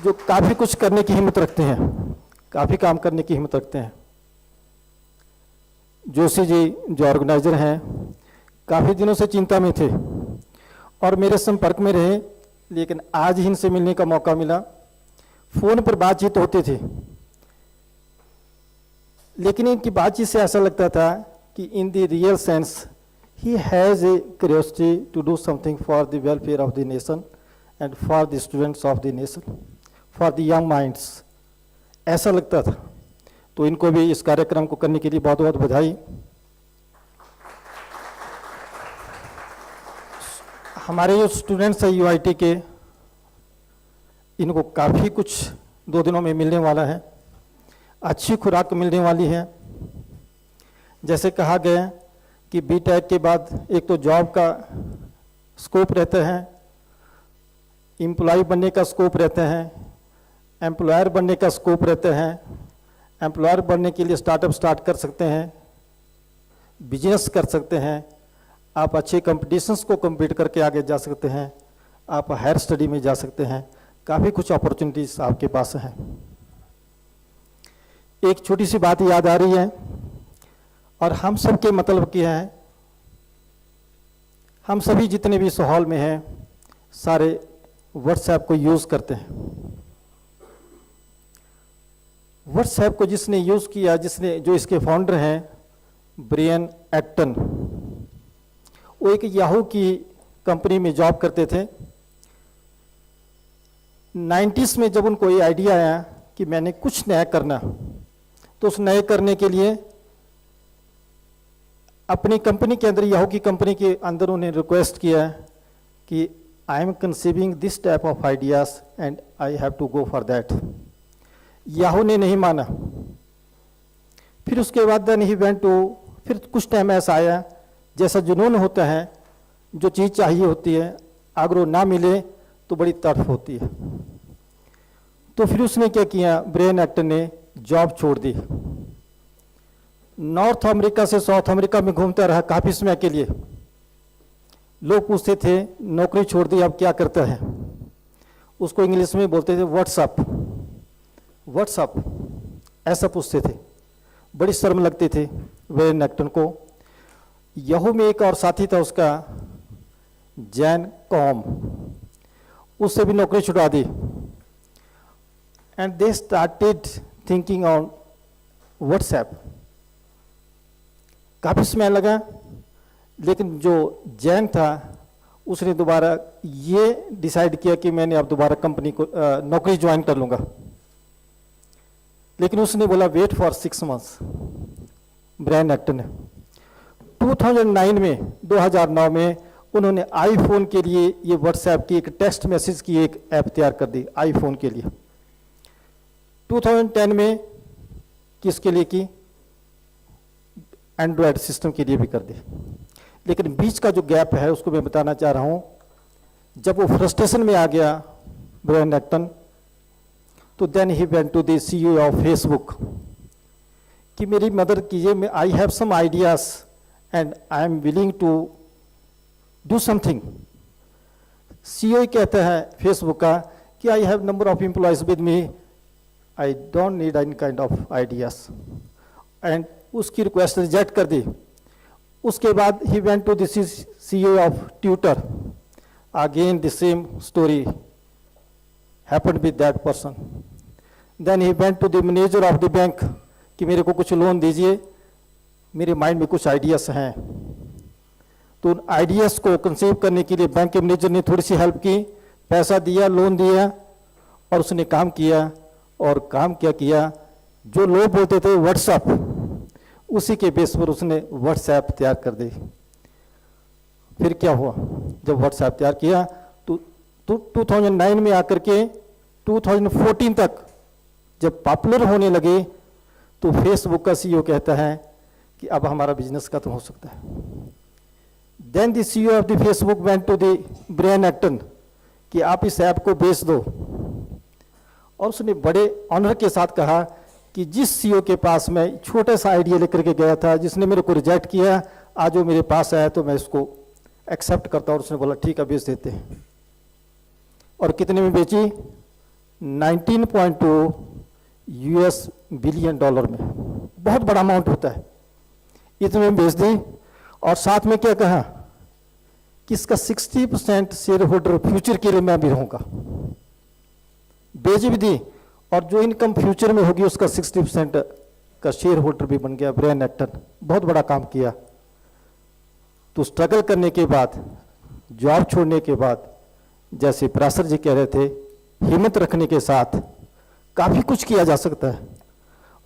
जो काफ़ी कुछ करने की हिम्मत रखते हैं, काफ़ी काम करने की हिम्मत रखते हैं। जोशी जी जो ऑर्गेनाइजर हैं, काफ़ी दिनों से चिंता में थे और मेरे संपर्क में रहे, लेकिन आज ही इनसे मिलने का मौका मिला। फ़ोन पर बातचीत होती थी, लेकिन इनकी बातचीत से ऐसा लगता था कि in the real sense he has a curiosity to do something for the welfare of the nation and for the students of the nation, for the young minds, ऐसा लगता था। तो इनको भी इस कार्यक्रम को करने के लिए बहुत बहुत बधाई। हमारे जो स्टूडेंट्स हैं यूआईटी के, इनको काफ़ी कुछ 2 दिनों में मिलने वाला है, अच्छी खुराक मिलने वाली है। जैसे कहा गया कि बीटेक के बाद एक तो जॉब का स्कोप रहता है, एम्प्लॉय बनने का स्कोप रहता है, एम्प्लॉयर बनने का स्कोप रहता है। एम्प्लॉयर बनने के लिए स्टार्टअप स्टार्ट कर सकते हैं, बिजनेस कर सकते हैं, आप अच्छे कंपटीशंस को कम्पीट करके आगे जा सकते हैं, आप हायर स्टडी में जा सकते हैं, काफ़ी कुछ अपॉर्चुनिटीज आपके पास हैं। एक छोटी सी बात याद आ रही है, और हम सब के मतलब क्या है, हम सभी जितने भी इस हॉल में हैं सारे व्हाट्सएप को यूज़ करते हैं। व्हाट्सएप को जिसने यूज़ किया, जो इसके फाउंडर हैं ब्रियन एक्टन, वो एक याहू की कंपनी में जॉब करते थे। 90s में जब उनको ये आइडिया आया कि मैंने कुछ नया करना, तो उस नए करने के लिए अपनी कंपनी के अंदर, याहू की कंपनी के अंदर उन्हें रिक्वेस्ट किया कि I am conceiving this type of ideas and I have to go for that. Yahoo ने नहीं माना। फिर उसके बाद देन ही वेंट टू, फिर कुछ टाइम ऐसा आया, जैसा जुनून होता है, जो चीज़ चाहिए होती है अगर वो ना मिले तो बड़ी तड़फ होती है। तो फिर उसने क्या किया, ब्रेन एक्टर ने जॉब छोड़ दी, नॉर्थ अमेरिका से साउथ अमेरिका में घूमता रहा काफ़ी समय के लिए। लोग पूछते थे नौकरी छोड़ दी अब क्या करता है, उसको इंग्लिश में बोलते थे व्हाट्सअप, व्हाट्सअप ऐसा पूछते थे। बड़ी शर्म लगती थी ब्रेन एक्टर को। याहू में एक और साथी था उसका, जैन कॉम, उससे भी नौकरी छुड़ा दी। And they started thinking on WhatsApp. काफ़ी समय लगा, लेकिन जो जैन था उसने दोबारा ये डिसाइड किया कि मैंने अब दोबारा कंपनी को नौकरी ज्वाइन कर लूँगा। लेकिन उसने बोला wait for 6 months. Brian Acton ने 2009 में उन्होंने आईफोन के लिए ये व्हाट्सएप की एक टेक्स्ट मैसेज की एक ऐप तैयार कर दी आईफोन के लिए। 2010 में किसके लिए की, एंड्रॉयड सिस्टम के लिए भी कर दी। लेकिन बीच का जो गैप है उसको मैं बताना चाह रहा हूँ। जब वो फ्रस्ट्रेशन में आ गया ब्रेन एक्टन, तो then he went to the CEO of Facebook कि मेरी मदद कीजिए, I have some ideas and I am willing to do something. CEO कहता है फेसबुक का कि I have number of employees with me, I don't need any kind of ideas, and उसकी request reject कर दी। उसके बाद he went to the CEO of Twitter, again the same story happened with that person. Then he went to the manager of the bank कि मेरे को कुछ loan दीजिए, मेरे माइंड में कुछ आइडियाज हैं। तो उन आइडियाज को कंसीव करने के लिए बैंक के मैनेजर ने थोड़ी सी हेल्प की, पैसा दिया, लोन दिया, और उसने काम किया। और काम क्या किया, जो लोग बोलते थे व्हाट्सएप, उसी के बेस पर उसने व्हाट्सएप तैयार कर दी। फिर क्या हुआ, जब व्हाट्सएप तैयार किया तो 2009 में आकर के 2014 तक जब पॉपुलर होने लगे, तो फेसबुक का CEO कहता है कि अब हमारा बिजनेस खत्म हो सकता है। Then the CEO of the Facebook went to the Brian Acton कि आप इस ऐप को बेच दो, और उसने बड़े ऑनर के साथ कहा कि जिस CEO के पास मैं छोटा सा आइडिया लेकर के गया था, जिसने मेरे को रिजेक्ट किया, आज वो मेरे पास आया तो मैं इसको एक्सेप्ट करता हूँ। और उसने बोला ठीक है बेच देते हैं। और कितने में बेची, 19.2 US बिलियन डॉलर में, बहुत बड़ा अमाउंट होता है, इतने में बेच दी। और साथ में क्या कहा कि इसका 60% शेयर होल्डर फ्यूचर के लिए मैं भी रहूंगा। बेच भी दी, और जो इनकम फ्यूचर में होगी उसका 60% का शेयर होल्डर भी बन गया ब्रेन एक्टर। बहुत बड़ा काम किया। तो स्ट्रगल करने के बाद, जॉब छोड़ने के बाद, जैसे पराशर जी कह रहे थे, हिम्मत रखने के साथ काफ़ी कुछ किया जा सकता है।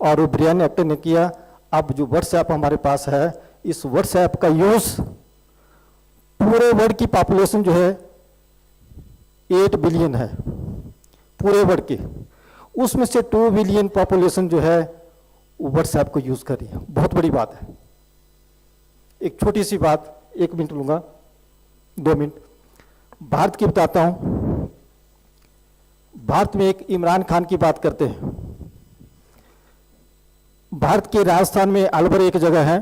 और वो ब्रेन एक्टर ने किया। अब जो व्हाट्सएप हमारे पास है, इस व्हाट्सएप का यूज़ पूरे वर्ल्ड की पॉपुलेशन जो है 8 बिलियन है पूरे वर्ल्ड की, उसमें से 2 बिलियन पॉपुलेशन जो है व्हाट्सएप को यूज़ कर रही है। बहुत बड़ी बात है। एक छोटी सी बात, 1 मिनट लूँगा, 2 मिनट, भारत की बताता हूँ। भारत में एक इमरान खान की बात करते हैं। भारत के राजस्थान में अलवर एक जगह है,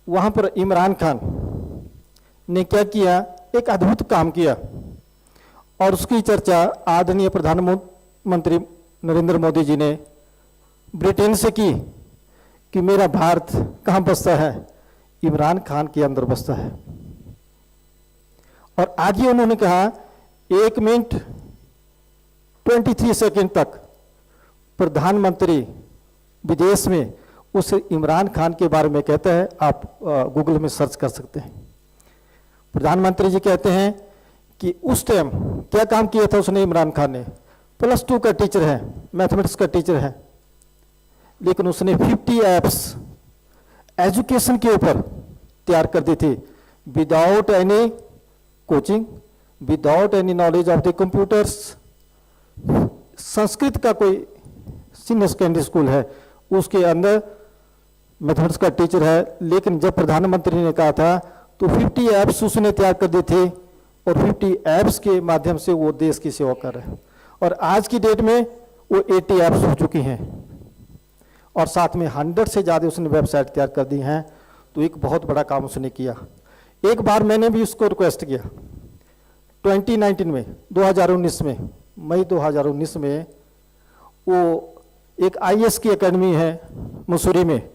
वहाँ पर इमरान खान ने क्या किया, एक अद्भुत काम किया, और उसकी चर्चा आदरणीय प्रधानमंत्री नरेंद्र मोदी जी ने ब्रिटेन से की कि मेरा भारत कहाँ बसता है, इमरान खान के अंदर बसता है। और आगे उन्होंने कहा 1 मिनट 23 सेकंड तक प्रधानमंत्री विदेश में उस इमरान खान के बारे में कहता है, आप गूगल में सर्च कर सकते हैं। प्रधानमंत्री जी कहते हैं कि उस टाइम क्या काम किया था उसने, इमरान खान ने +2 का टीचर है, मैथमेटिक्स का टीचर है, लेकिन उसने 50 ऐप्स एजुकेशन के ऊपर तैयार कर दी थी, without any coaching, without any knowledge of the computers. Sanskrit का कोई सीनियर सेकेंडरी स्कूल है, उसके अंदर मैथमेटिक्स का टीचर है, लेकिन जब प्रधानमंत्री ने कहा था तो 50 ऐप्स उसने तैयार कर दी थी और 50 ऐप्स के माध्यम से वो देश की सेवा कर रहे हैं। और आज की डेट में वो 80 ऐप्स हो चुकी हैं और साथ में 100 से ज़्यादा उसने वेबसाइट तैयार कर दी हैं। तो एक बहुत बड़ा काम उसने किया। एक बार मैंने भी उसको रिक्वेस्ट किया 2019 में, 2019 में, मई 2019 में, वो एक आईएएस की एकेडमी है मसूरी में,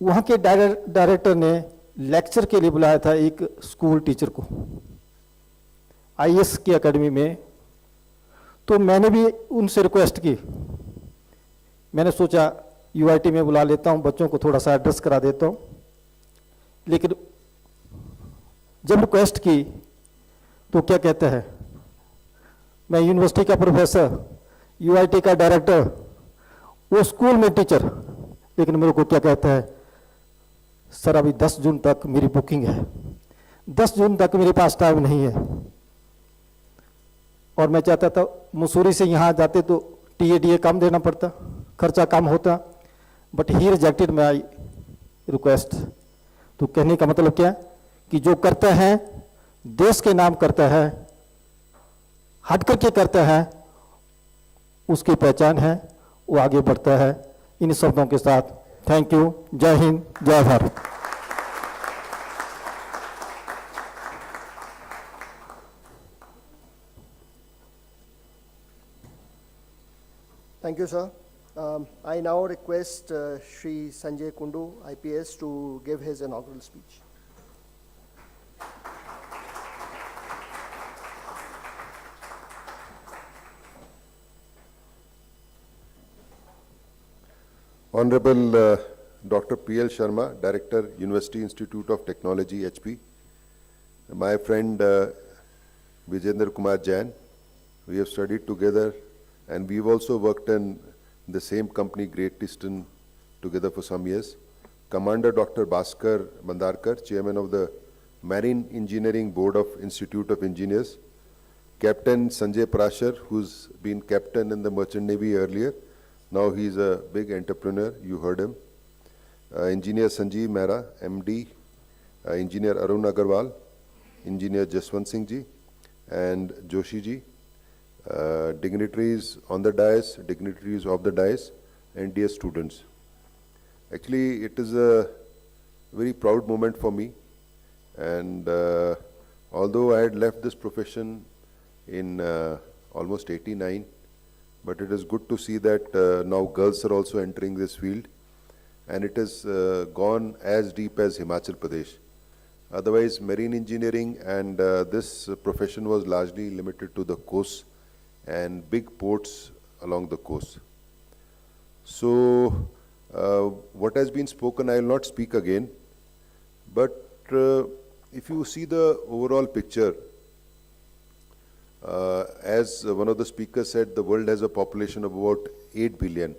वहाँ के डायरेक्टर ने लेक्चर के लिए बुलाया था एक स्कूल टीचर को आईएएस की एकेडमी में। तो मैंने भी उनसे रिक्वेस्ट की, मैंने सोचा यूआईटी में बुला लेता हूँ, बच्चों को थोड़ा सा एड्रेस करा देता हूँ। लेकिन जब रिक्वेस्ट की तो क्या कहता है, मैं यूनिवर्सिटी का प्रोफेसर, यूआईटी का डायरेक्टर, वो स्कूल में टीचर, लेकिन मेरे को क्या कहता है, सर अभी 10 जून तक मेरी बुकिंग है, 10 जून तक मेरे पास टाइम नहीं है। और मैं चाहता था मसूरी से यहाँ जाते तो टीए कम देना पड़ता, खर्चा कम होता, but he rejected my request. तो कहने का मतलब क्या कि जो करता है देश के नाम करता है, हट करके करता है, उसकी पहचान है, वो आगे बढ़ता है। इन शब्दों के साथ थैंक यू, जय हिंद, जय Bharat. Thank you, sir. I now request Shri Sanjay Kundu, IPS, to give his inaugural speech. Honorable Dr. P.L. Sharma, Director, University Institute of Technology, HP. My friend Vijendra Kumar Jain, we have studied together and we've also worked in the same company, Great Eastern, together for some years. Commander Dr. Bhaskar Mandarkar, Chairman of the Marine Engineering Board of Institute of Engineers. Captain Sanjay Prashar, who's been captain in the Merchant Navy earlier. Now he's a big entrepreneur, you heard him. Engineer Sanjeev Mehra, MD. Engineer Arun Agarwal. Engineer Jaswant Singh Ji and Joshi Ji. Dignitaries on the dais, dignitaries of the dais, and dear students. Actually, it is a very proud moment for me. And although I had left this profession in almost 89, but it is good to see that now girls are also entering this field, and it has gone as deep as Himachal Pradesh. Otherwise, marine engineering and this profession was largely limited to the coast and big ports along the coast. So, what has been spoken, I will not speak again, but if you see the overall picture, as one of the speakers said, the world has a population of about 8 billion.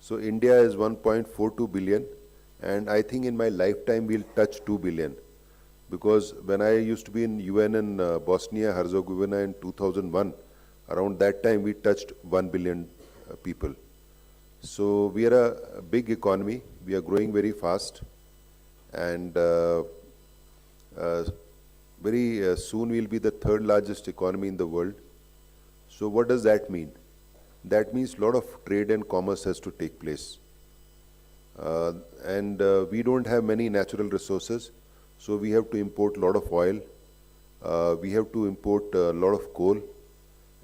So India is 1.42 billion, and I think in my lifetime we'll touch 2 billion. Because when I used to be in UN in Bosnia-Herzegovina in 2001, around that time we touched 1 billion people. So we are a big economy, we are growing very fast, and very soon we'll be the third largest economy in the world. So what does that mean? That means a lot of trade and commerce has to take place. And we don't have many natural resources, so we have to import a lot of oil, we have to import a lot of coal,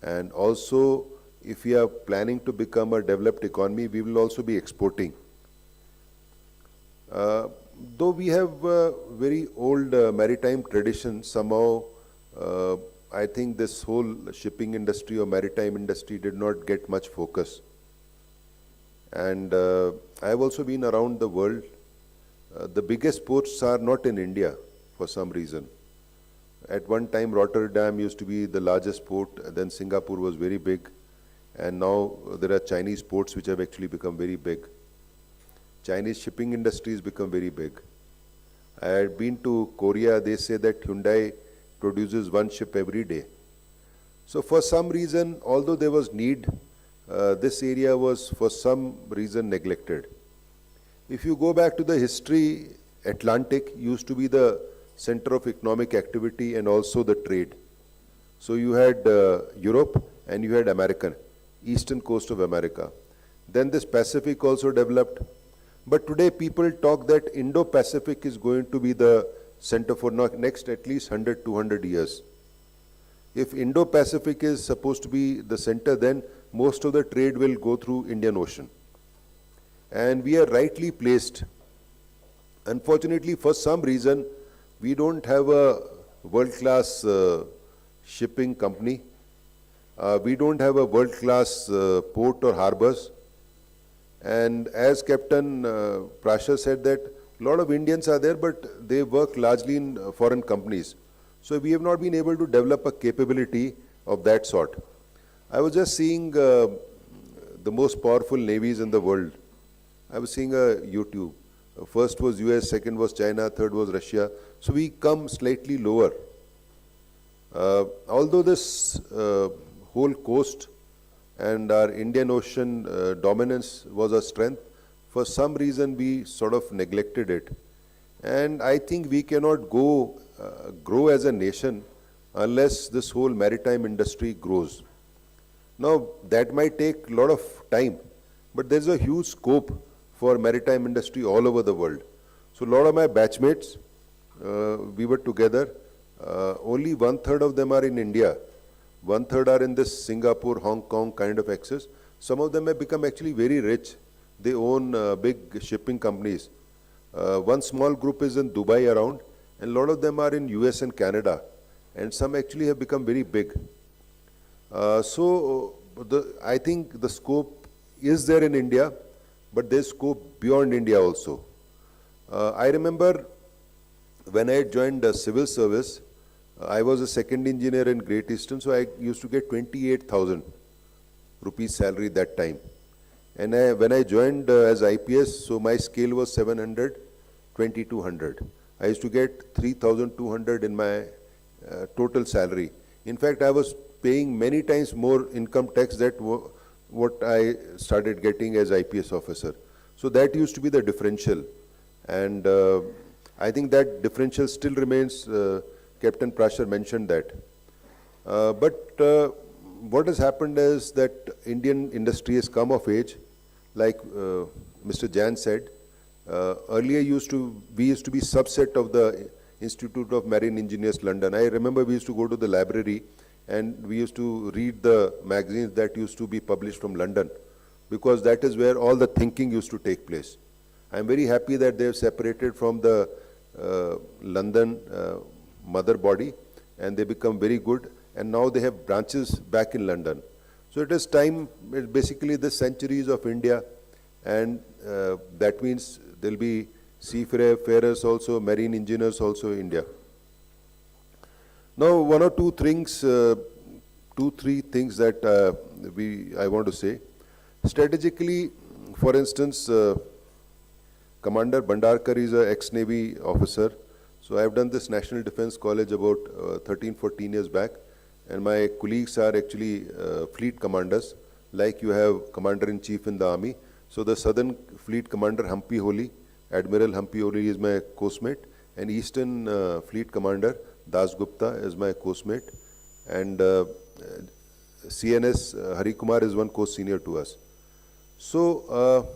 and also if we are planning to become a developed economy, we will also be exporting. Though we have very old maritime tradition, somehow I think this whole shipping industry or maritime industry did not get much focus. And I have also been around the world. The biggest ports are not in India for some reason. At one time, Rotterdam used to be the largest port, then Singapore was very big, and now there are Chinese ports which have actually become very big. Chinese shipping industry has become very big. I had been to Korea, they say that Hyundai produces one ship every day. So for some reason, although there was need, this area was for some reason neglected. If you go back to the history, Atlantic used to be the center of economic activity and also the trade. So you had Europe and you had American, eastern coast of America. Then this Pacific also developed. But today people talk that Indo-Pacific is going to be the center for next at least 100, 200 years. If Indo-Pacific is supposed to be the center, then most of the trade will go through Indian Ocean. And we are rightly placed. Unfortunately, for some reason, we don't have a world-class shipping company. We don't have a world-class port or harbors. And as Captain Prasha said that a lot of Indians are there, but they work largely in foreign companies. So we have not been able to develop a capability of that sort. I was just seeing the most powerful navies in the world. I was seeing a YouTube. First was US, second was China, third was Russia. So we come slightly lower. Although this whole coast and our Indian Ocean dominance was a strength, for some reason we sort of neglected it. And I think we cannot grow as a nation unless this whole maritime industry grows. Now that might take a lot of time, but there's a huge scope for maritime industry all over the world. So a lot of my batchmates, we were together, only 1/3 of them are in India. 1/3 are in this Singapore, Hong Kong kind of access. Some of them have become actually very rich. They own big shipping companies. One small group is in Dubai around, and a lot of them are in US and Canada. And some actually have become very big. I think the scope is there in India, but there's scope beyond India also. I remember when I joined the civil service, I was a second engineer in Great Eastern, so I used to get 28,000 rupees salary that time. And when I joined as IPS, so my scale was 700, 2200. I used to get 3,200 in my total salary. In fact, I was paying many times more income tax than what I started getting as IPS officer. So that used to be the differential. And I think that differential still remains. Captain Prasher mentioned that. But what has happened is that Indian industry has come of age, like Mr. Jan said. Earlier we used to be subset of the Institute of Marine Engineers, London. I remember we used to go to the library and we used to read the magazines that used to be published from London, because that is where all the thinking used to take place. I'm very happy that they have separated from the London mother body, and they become very good, and now they have branches back in London. So it is time, basically the centuries of India, and that means there will be seafarers also, marine engineers also in India. Now, one or two things, 2-3 things that I want to say. Strategically, for instance, Commander Bhandarkar is an ex-Navy officer. So I have done this National Defense College about 13-14 years back, and my colleagues are actually fleet commanders, like you have Commander-in-Chief in the Army. So the Southern Fleet Commander Humpy Holi, Admiral Humpy Holi is my coastmate, and Eastern Fleet Commander Das Gupta is my coastmate, and CNS Hari Kumar is one coast senior to us. So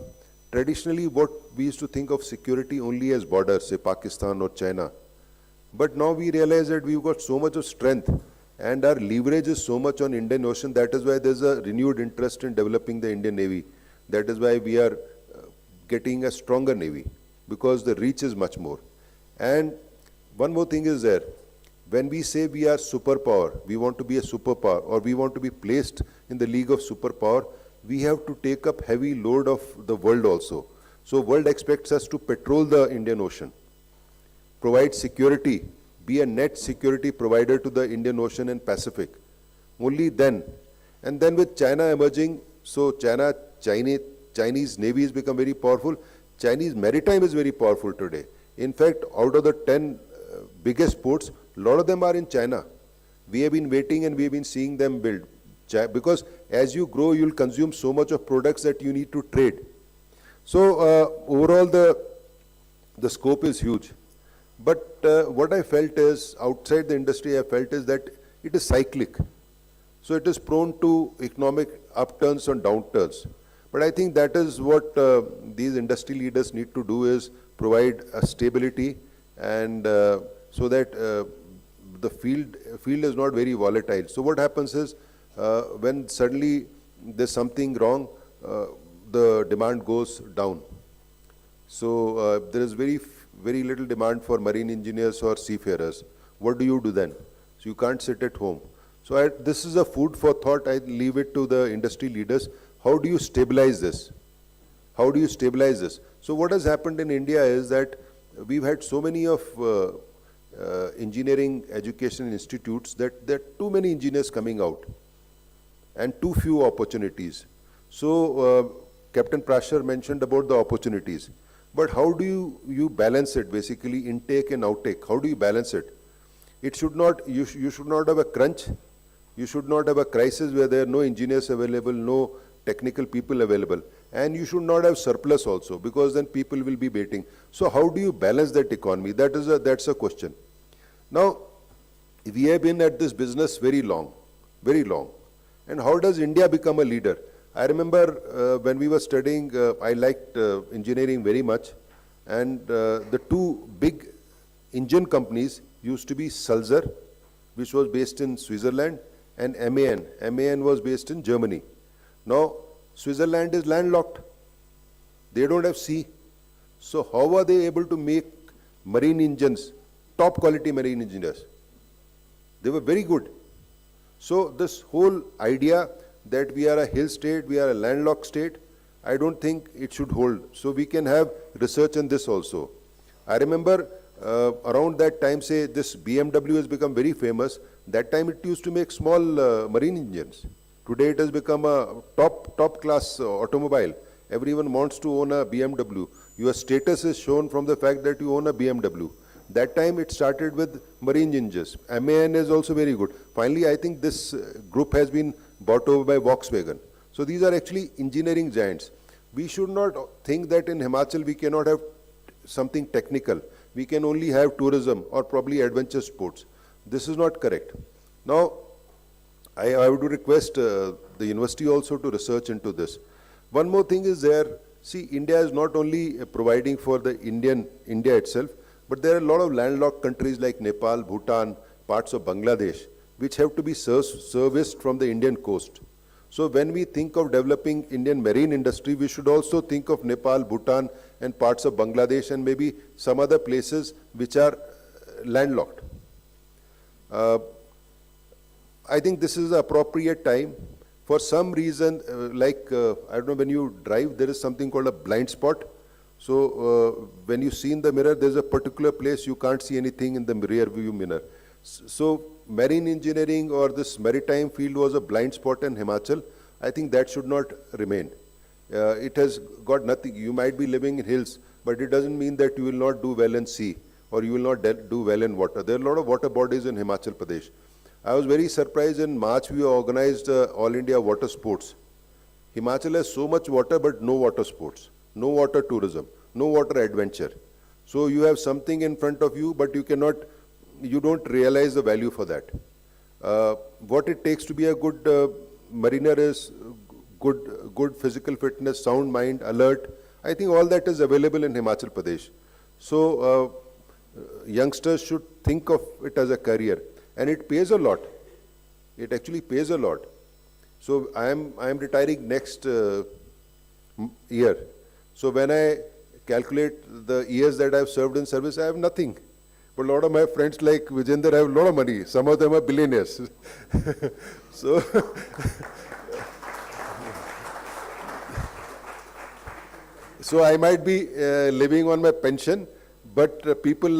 traditionally what we used to think of security only as borders, say Pakistan or China. But now we realize that we've got so much of strength And our leverage is so much on Indian Ocean, that is why there's a renewed interest in developing the Indian Navy. That is why we are getting a stronger Navy, because the reach is much more. And one more thing is there. When we say we are superpower, we want to be a superpower, or we want to be placed in the league of superpower, we have to take up heavy load of the world also. So world expects us to patrol the Indian Ocean, provide security, be a net security provider to the Indian Ocean and Pacific. Only then. And then with China emerging, so Chinese Navy has become very powerful. Chinese maritime is very powerful today. In fact, out of the 10 biggest ports, a lot of them are in China. We have been waiting and we have been seeing them build. Because as you grow, you'll consume so much of products that you need to trade. So overall, the scope is huge. But what I felt is, outside the industry, I felt is that it is cyclic. So it is prone to economic upturns and downturns. But I think that is what these industry leaders need to do, is provide a stability, and so that the field is not very volatile. So what happens is, when suddenly there's something wrong, the demand goes down. So there is very little demand for marine engineers or seafarers. What do you do then? So you can't sit at home. So this is a food for thought. I leave it to the industry leaders. How do you stabilize this? How do you stabilize this? So what has happened in India is that we've had so many of engineering education institutes that there are too many engineers coming out and too few opportunities. So Captain Prasher mentioned about the opportunities. But how do you balance it, basically intake and outtake? How do you balance it? It should not, you should not have a crunch. You should not have a crisis where there are no engineers available, no technical people available. And you should not have surplus also, because then people will be waiting. So how do you balance that economy? That's a question. Now, we have been at this business very long. And how does India become a leader? I remember when we were studying, I liked engineering very much. And the two big engine companies used to be Sulzer, which was based in Switzerland, and MAN. MAN was based in Germany. Now, Switzerland is landlocked. They don't have sea. So how are they able to make marine engines, top quality marine engineers? They were very good. So this whole idea that we are a hill state, we are a landlocked state, I don't think it should hold. So we can have research on this also. I remember around that time, say this BMW has become very famous. That time it used to make small marine engines. Today it has become a top class automobile. Everyone wants to own a BMW. Your status is shown from the fact that you own a BMW. That time it started with marine engines. MAN is also very good. Finally, I think this group has been bought over by Volkswagen. So these are actually engineering giants. We should not think that in Himachal we cannot have something technical. We can only have tourism or probably adventure sports. This is not correct. Now, I would request the university also to research into this. One more thing is there. See, India is not only providing for the India itself, but there are a lot of landlocked countries like Nepal, Bhutan, parts of Bangladesh, which have to be serviced from the Indian coast. So when we think of developing Indian marine industry, we should also think of Nepal, Bhutan, and parts of Bangladesh, and maybe some other places which are landlocked. I think this is the appropriate time. For some reason, I don't know, when you drive, there is something called a blind spot. So when you see in the mirror, there's a particular place you can't see anything in the rear view mirror. So marine engineering or this maritime field was a blind spot in Himachal. I think that should not remain. It has got nothing. You might be living in hills, but it doesn't mean that you will not do well in sea or you will not do well in water. There are a lot of water bodies in Himachal Pradesh. I was very surprised. In March we organized All India Water Sports. Himachal has so much water but no water sports, no water tourism, no water adventure. So you have something in front of you, but you don't realize the value for that. What it takes to be a good mariner is good physical fitness, sound mind, alert. I think all that is available in Himachal Pradesh. So youngsters should think of it as a career, and it pays a lot. it actually pays a lot. So I am retiring next year. So when I calculate the years that I have served in service, I have nothing. But a lot of my friends like Vijender have a lot of money. Some of them are billionaires. So, so I might be living on my pension, but people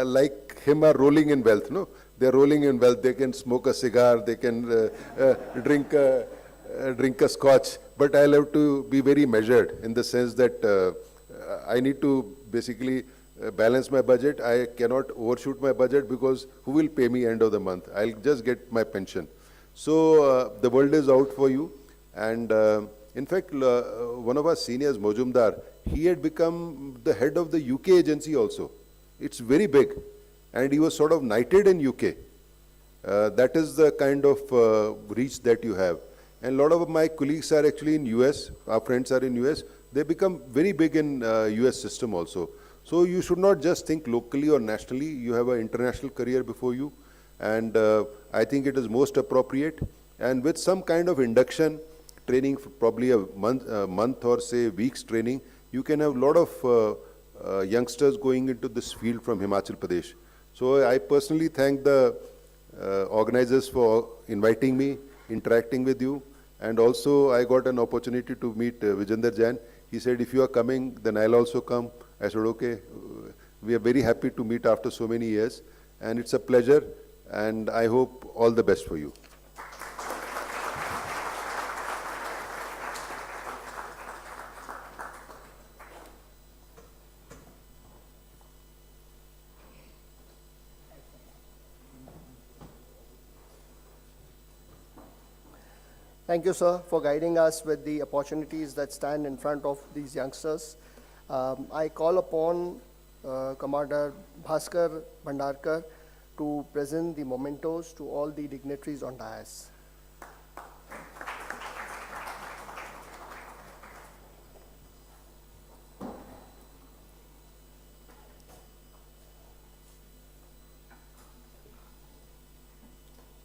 like him are rolling in wealth. No, they are rolling in wealth. They can smoke a cigar. They can drink a scotch. But I'll have to be very measured in the sense that I need to basically balance my budget. I cannot overshoot my budget because who will pay me end of the month? I'll just get my pension. So the world is out for you. And in fact, one of our seniors, Mojumdar, he had become the head of the UK agency also. It's very big. And he was sort of knighted in UK. That is the kind of reach that you have. And a lot of my colleagues are actually in US. Our friends are in US. They become very big in US system also. So you should not just think locally or nationally. You have an international career before you. And I think it is most appropriate. And with some kind of induction, training, for probably a month or say weeks training, you can have a lot of youngsters going into this field from Himachal Pradesh. So I personally thank the organizers for inviting me, interacting with you. And also I got an opportunity to meet Vijender Jain. He said, if you are coming, then I'll also come. I said, okay. We are very happy to meet after so many years. And it's a pleasure. And I hope all the best for you. Thank you, sir, for guiding us with the opportunities that stand in front of these youngsters. I call upon Commander Bhaskar Bhandarkar to present the mementos to all the dignitaries on dais.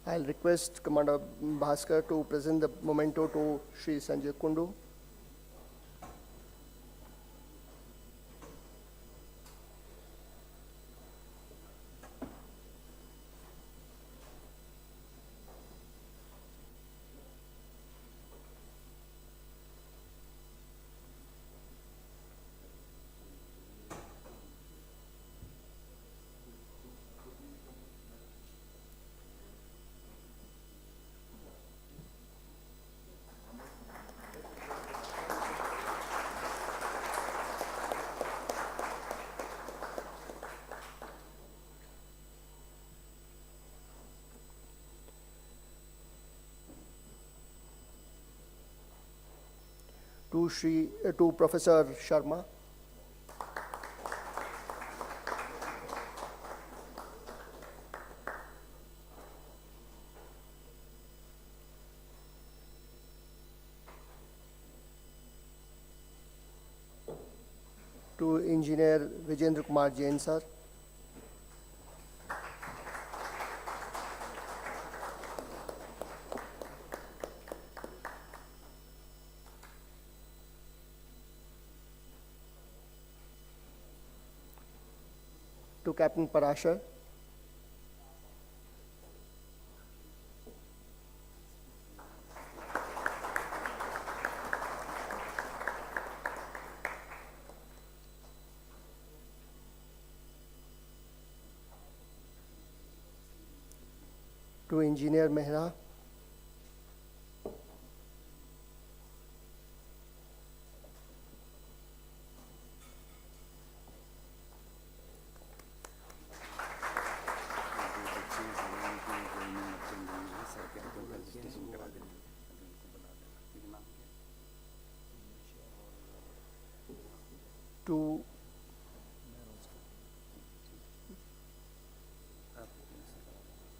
I'll request Commander Bhaskar to present the memento to Shri Sanjay Kundu. To Professor Sharma. To Engineer Vijendra Kumar Jain, sir. To Captain Parashar. To Engineer Mehra.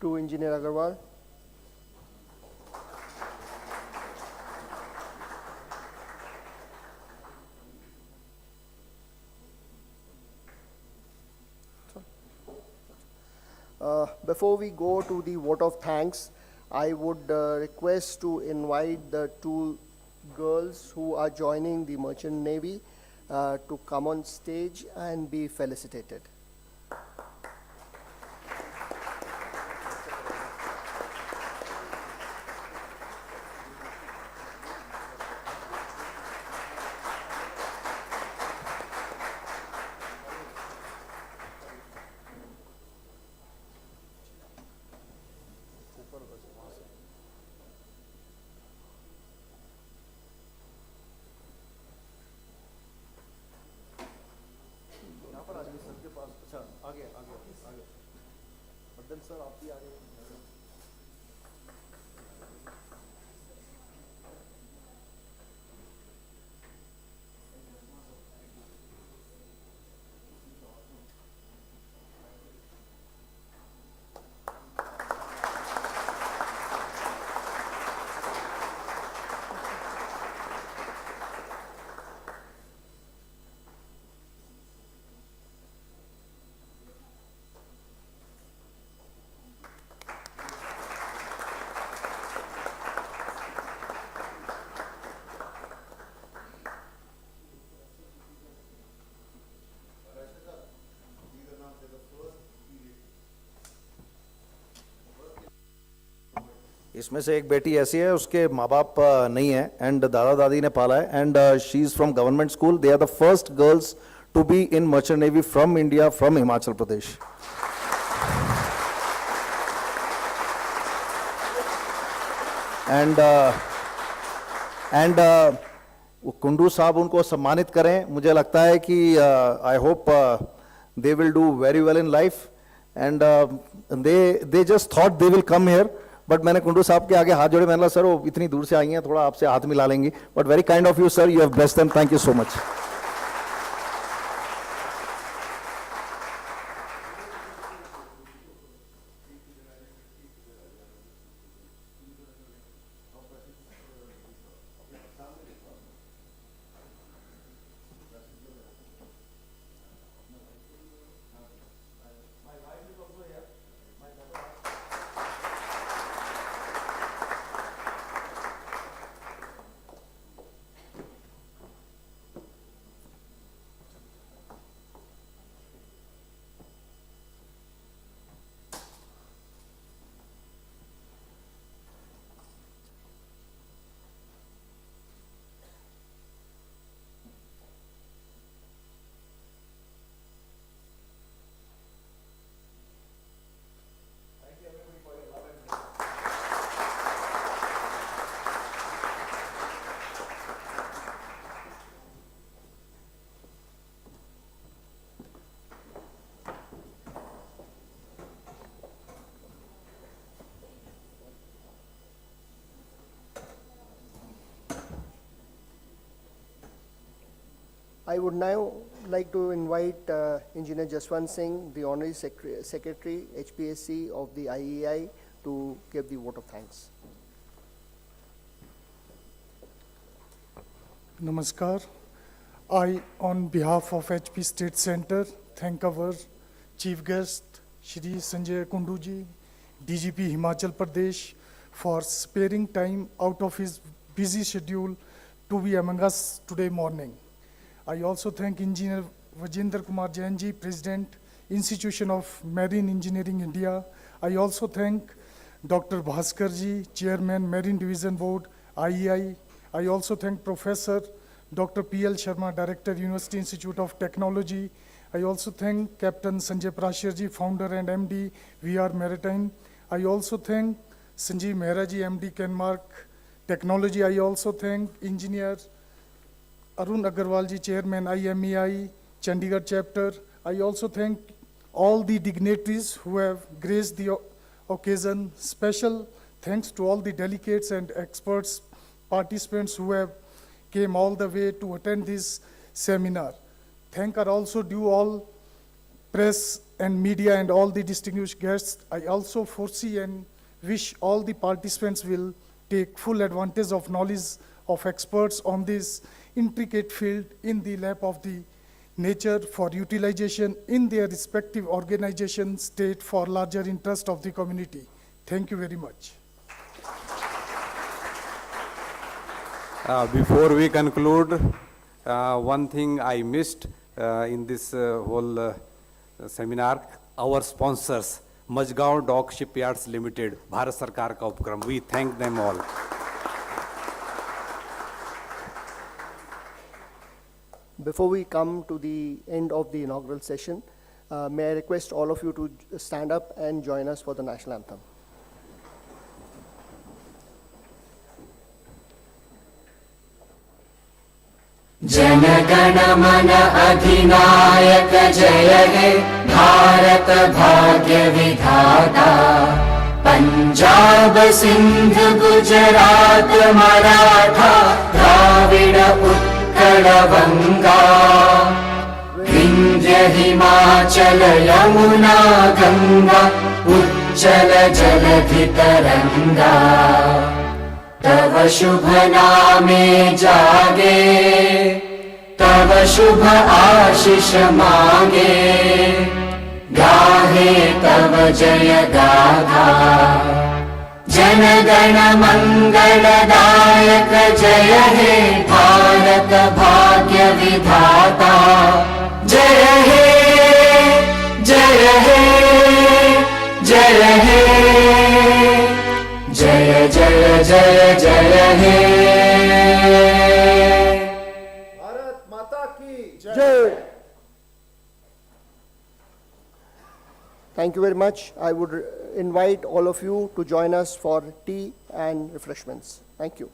To Engineer Agarwal. Before we go to the vote of thanks, I would request to invite the two girls who are joining the Merchant Navy to come on stage and be felicitated. इसमें से एक बेटी ऐसी है उसके माँ बाप नहीं है एंड दादा दादी ने पाला है and she is from government school. They are the first girls to be in merchant navy from India from Himachal Pradesh. And Kundu साहब उनको सम्मानित करें. मुझे लगता है कि I hope they will do very well in life and they just thought they will come here. But मैंने कुंडू साहब के आगे हाथ जोड़े. मैंने कहा सर वो इतनी दूर से आई हैं, थोड़ा आपसे हाथ मिला लेंगी. But very kind of you sir, you have blessed them. Thank you so much. I would now like to invite Engineer Jaswant Singh, the Honorary Secretary, HPSC of the IEI, to give the vote of thanks. Namaskar. I, on behalf of HP State Center, thank our Chief Guest, Shri Sanjay Kunduji, DGP Himachal Pradesh, for sparing time out of his busy schedule to be among us today morning. I also thank Engineer Vajendra Kumar Jainji, President, Institution of Marine Engineering India. I also thank Dr. Bhaskarji, Chairman, Marine Division Board, IEI. I also thank Professor Dr. P.L. Sharma, Director, University Institute of Technology. I also thank Captain Sanjay Prashirji, Founder and MD, VR Maritime. I also thank Sanjeev Mehraji, MD, Kenmark Technology. I also thank Engineer Arun Agarwalji, Chairman, IMEI, Chandigarh Chapter. I also thank all the dignitaries who have graced the occasion. Special thanks to all the delegates and experts, participants who have came all the way to attend this seminar. Thank are also due all press and media and all the distinguished guests. I also foresee and wish all the participants will take full advantage of knowledge of experts on this intricate field in the lap of the nature for utilization in their respective organization state for larger interest of the community. Thank you very much. Before we conclude, one thing I missed in this whole seminar, our sponsors, Majgaon Dock Shipyards Limited, Bharat Sarkar ka उपक्रम, we thank them all. Before we come to the end of the inaugural session, may I request all of you to stand up and join us for the national anthem. जनगण मन अधिनायक जय हे भारत भाग्य विधाता पंजाब सिंध गुजरात मराठा द्राविड उत्कल बंगा विंध्य हिमाचल यमुना गंगा उच्चल जलधि तरंगा तव शुभ नामे जागे तव शुभ आशीष मांगे गाहे तव जय गाथा जन गण मंगलदायक जय हे भारत भाग्य विधाता जय हे जय हे जय हे जय जय जय जय हे भारत माता की Jai. Thank you very much. I would invite all of you to join us for tea and refreshments. Thank you.